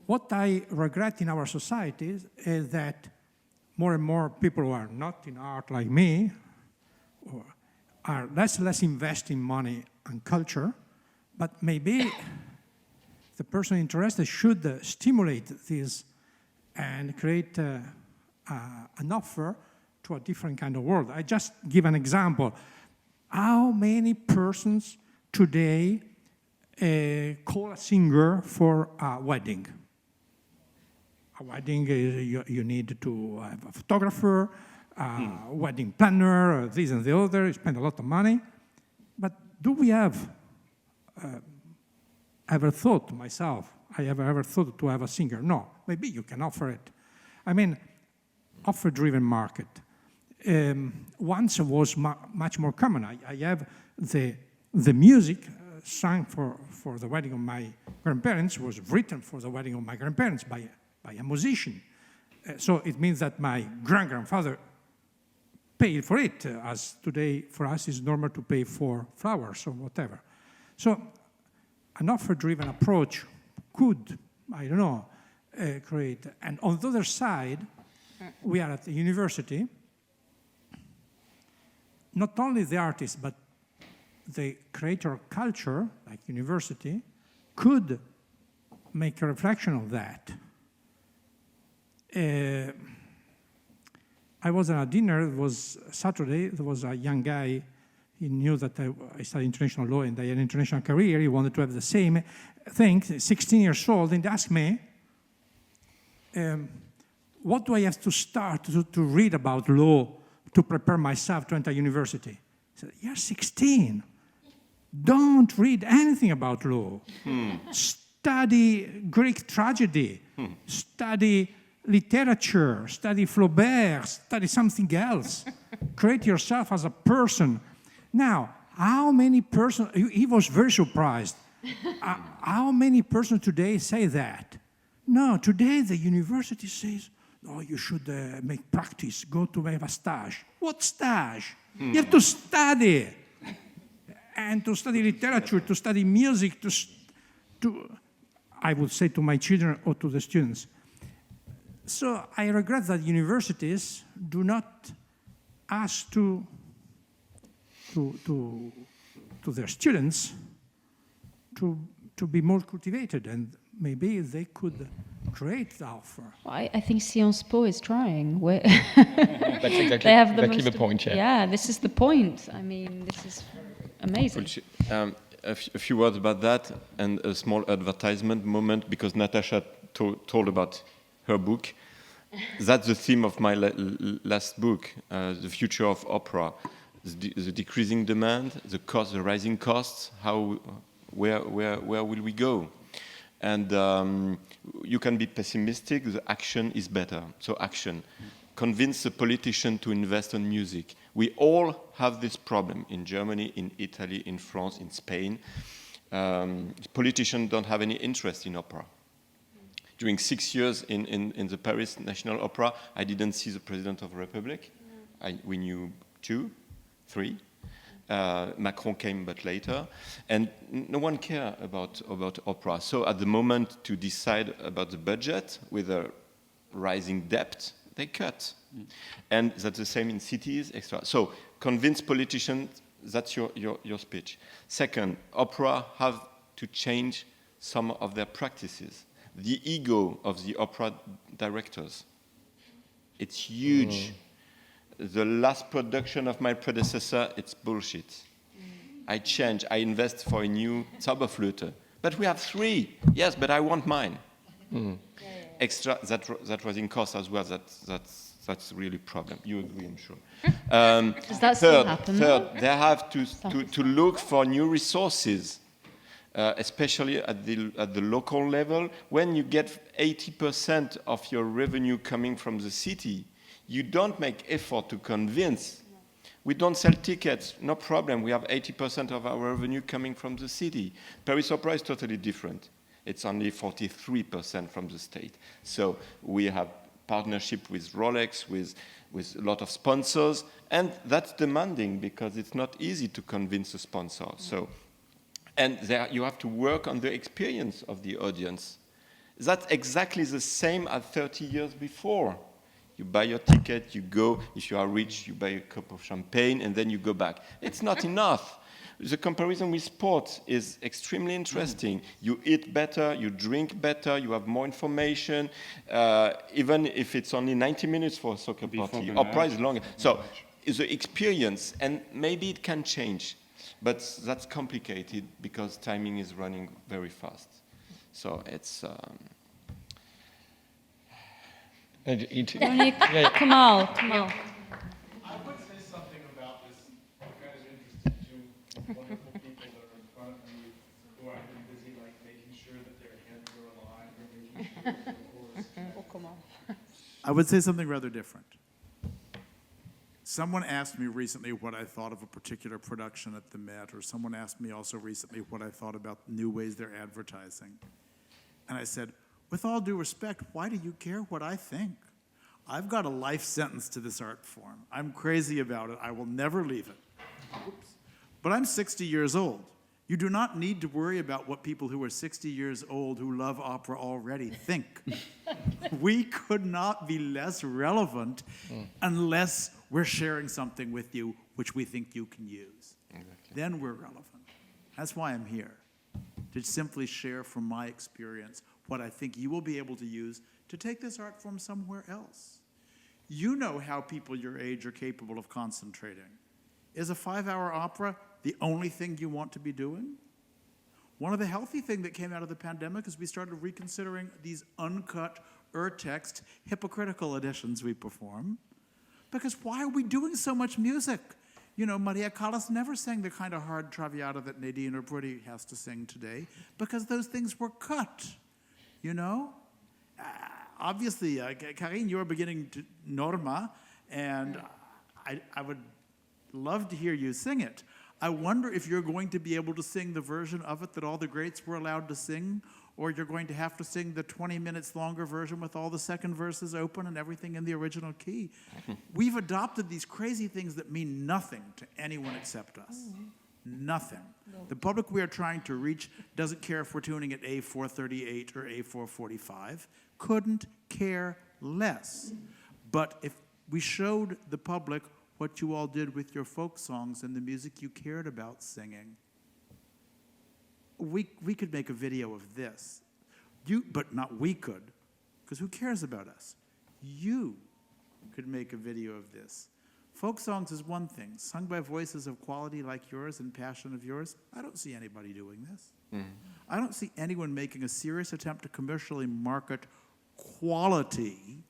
What I regret in our society is that more and more people who are not in art like me or are less investing money and culture, but maybe the person interested should stimulate this and create an offer to a different kind of world. I just give an example. How many persons today call a singer for a wedding? A wedding, you need to have a photographer, a wedding planner, this and the other. You spend a lot of money. But do we have ever thought, myself, I have ever thought to have a singer? No, maybe you can offer it. I mean, offer-driven market. Once it was much more common. I have the music sung for the wedding of my grandparents was written for the wedding of my grandparents by a musician. So it means that my grandfather paid for it, as today for us it's normal to pay for flowers or whatever. So an offer-driven approach could, I don't know, create. And on the other side, we are at the university. Not only the artist, but the creator of culture, like university, could make a reflection of that. I was at a dinner, it was Saturday, there was a young guy, he knew that I studied international law and I had an international career, he wanted to have the same thing, 16 years old, and asked me, what do I have to start to read about law to prepare myself to enter university? I said, you're 16. Don't read anything about law. Study Greek tragedy. Study literature. Study Flaubert. Study something else. Create yourself as a person. Now, how many persons, he was very surprised. How many persons today say that? No, today the university says, oh, you should make practice, go to have a stage. What stage? You have to study. And to study literature, to study music, to I would say to my children or to the students. So I regret that universities do not ask to their students to be more cultivated, and maybe they could create the offer. Well, I think Sciences Po is trying. That's exactly the point, yeah. Yeah, this is the point. I mean, this is amazing. A few words about that, and a small advertisement moment, because Natasha told about her book. That's the theme of my last book, The Future of Opera. The decreasing demand, the rising costs, where will we go? And you can be pessimistic, the action is better. So action. Convince the politician to invest in music. We all have this problem in Germany, in Italy, in France, in Spain. Politicians don't have any interest in opera. During 6 years in the Paris National Opera, I didn't see the President of the Republic. We knew 2, 3. Macron came but later, and no one cared about opera. So at the moment to decide about the budget with a rising debt, they cut. And that's the same in cities, extra. So convince politicians, that's your speech. Second, opera have to change some of their practices. The ego of the opera directors, it's huge. The last production of my predecessor, it's bullshit. I invest for a new Zauberflöte, But we have 3. Yes, but I want mine. Extra, that was in cost as well. That's really a problem. You agree, I'm sure. Does that still happen? Third, they have to look for new resources, especially at the local level. When you get 80% of your revenue coming from the city, you don't make effort to convince. We don't sell tickets, no problem. We have 80% of our revenue coming from the city. Paris Opera is totally different. It's only 43% from the state. So we have partnership with Rolex, with a lot of sponsors, and that's demanding because it's not easy to convince a sponsor. So, and there you have to work on the experience of the audience. That's exactly the same as 30 years before. You buy your ticket, you go, if you are rich, you buy a cup of champagne, and then you go back. It's not enough. The comparison with sport is extremely interesting. You eat better, you drink better, you have more information, even if it's only 90 minutes for a soccer party. Opera is longer. So it's the experience, and maybe it can change. But that's complicated because timing is running very fast. So it's... Kamal. I would say something about this. I'm kind of interested to wonderful people that are in front of me who have been busy like making sure that their heads are aligned or making sure that the chorus. I would say something rather different. Someone asked me recently what I thought of a particular production at the Met, or someone asked me also recently what I thought about new ways they're advertising. And I said, with all due respect, why do you care what I think? I've got a life sentence to this art form. I'm crazy about it. I will never leave it. Oops. But I'm 60 years old. You do not need to worry about what people who are 60 years old who love opera already think. We could not be less relevant unless we're sharing something with you which we think you can use. Exactly. Then we're relevant. That's why I'm here, to simply share from my experience what I think you will be able to use to take this art form somewhere else. You know how people your age are capable of concentrating. Is a 5-hour opera the only thing you want to be doing? One of the healthy things that came out of the pandemic is we started reconsidering these uncut, text, hypocritical editions we perform. Because why are we doing so much music? You know, Maria Callas never sang the kind of hard Traviata that Nadine or Brody has to sing today, because those things were cut. You know? Obviously, Karine, you're beginning to Norma, and I would love to hear you sing it. I wonder if you're going to be able to sing the version of it that all the greats were allowed to sing, or you're going to have to sing the 20 minutes longer version with all the second verses open and everything in the original key. We've adopted these crazy things that mean nothing to anyone except us. Nothing. No. The public we are trying to reach doesn't care if we're tuning at A438 or A445. Couldn't care less. But if we showed the public what you all did with your folk songs and the music you cared about singing, we could make a video of this. But not we could, because who cares about us? You could make a video of this. Folk songs is one thing. Sung by voices of quality like yours and passion of yours, I don't see anybody doing this. I don't see anyone making a serious attempt to commercially market quality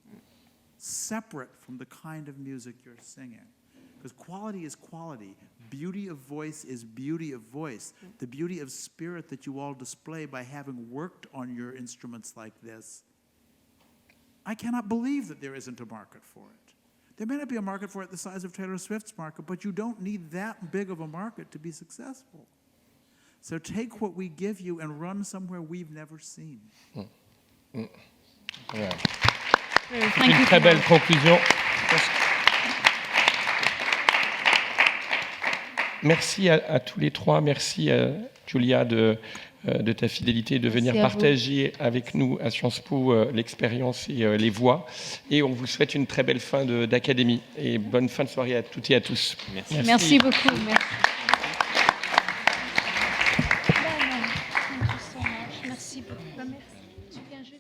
separate from the kind of music you're singing. Because quality is quality. Beauty of voice is beauty of voice. The beauty of spirit that you all display by having worked on your instruments like this. I cannot believe that there isn't a market for it. There may not be a market for it the size of Taylor Swift's market, but you don't need that big of a market to be successful. So take what we give you and run somewhere we've never seen. Yeah. C'est une très belle conclusion. Merci à tous les trois. Merci Julia de ta fidélité, de venir partager avec nous à Sciences Po l'expérience et les voix. Et on vous souhaite une très belle fin d'académie. Et bonne fin de soirée à toutes et à tous. Merci. Merci beaucoup. Merci. Merci beaucoup. Tu viens jeudi?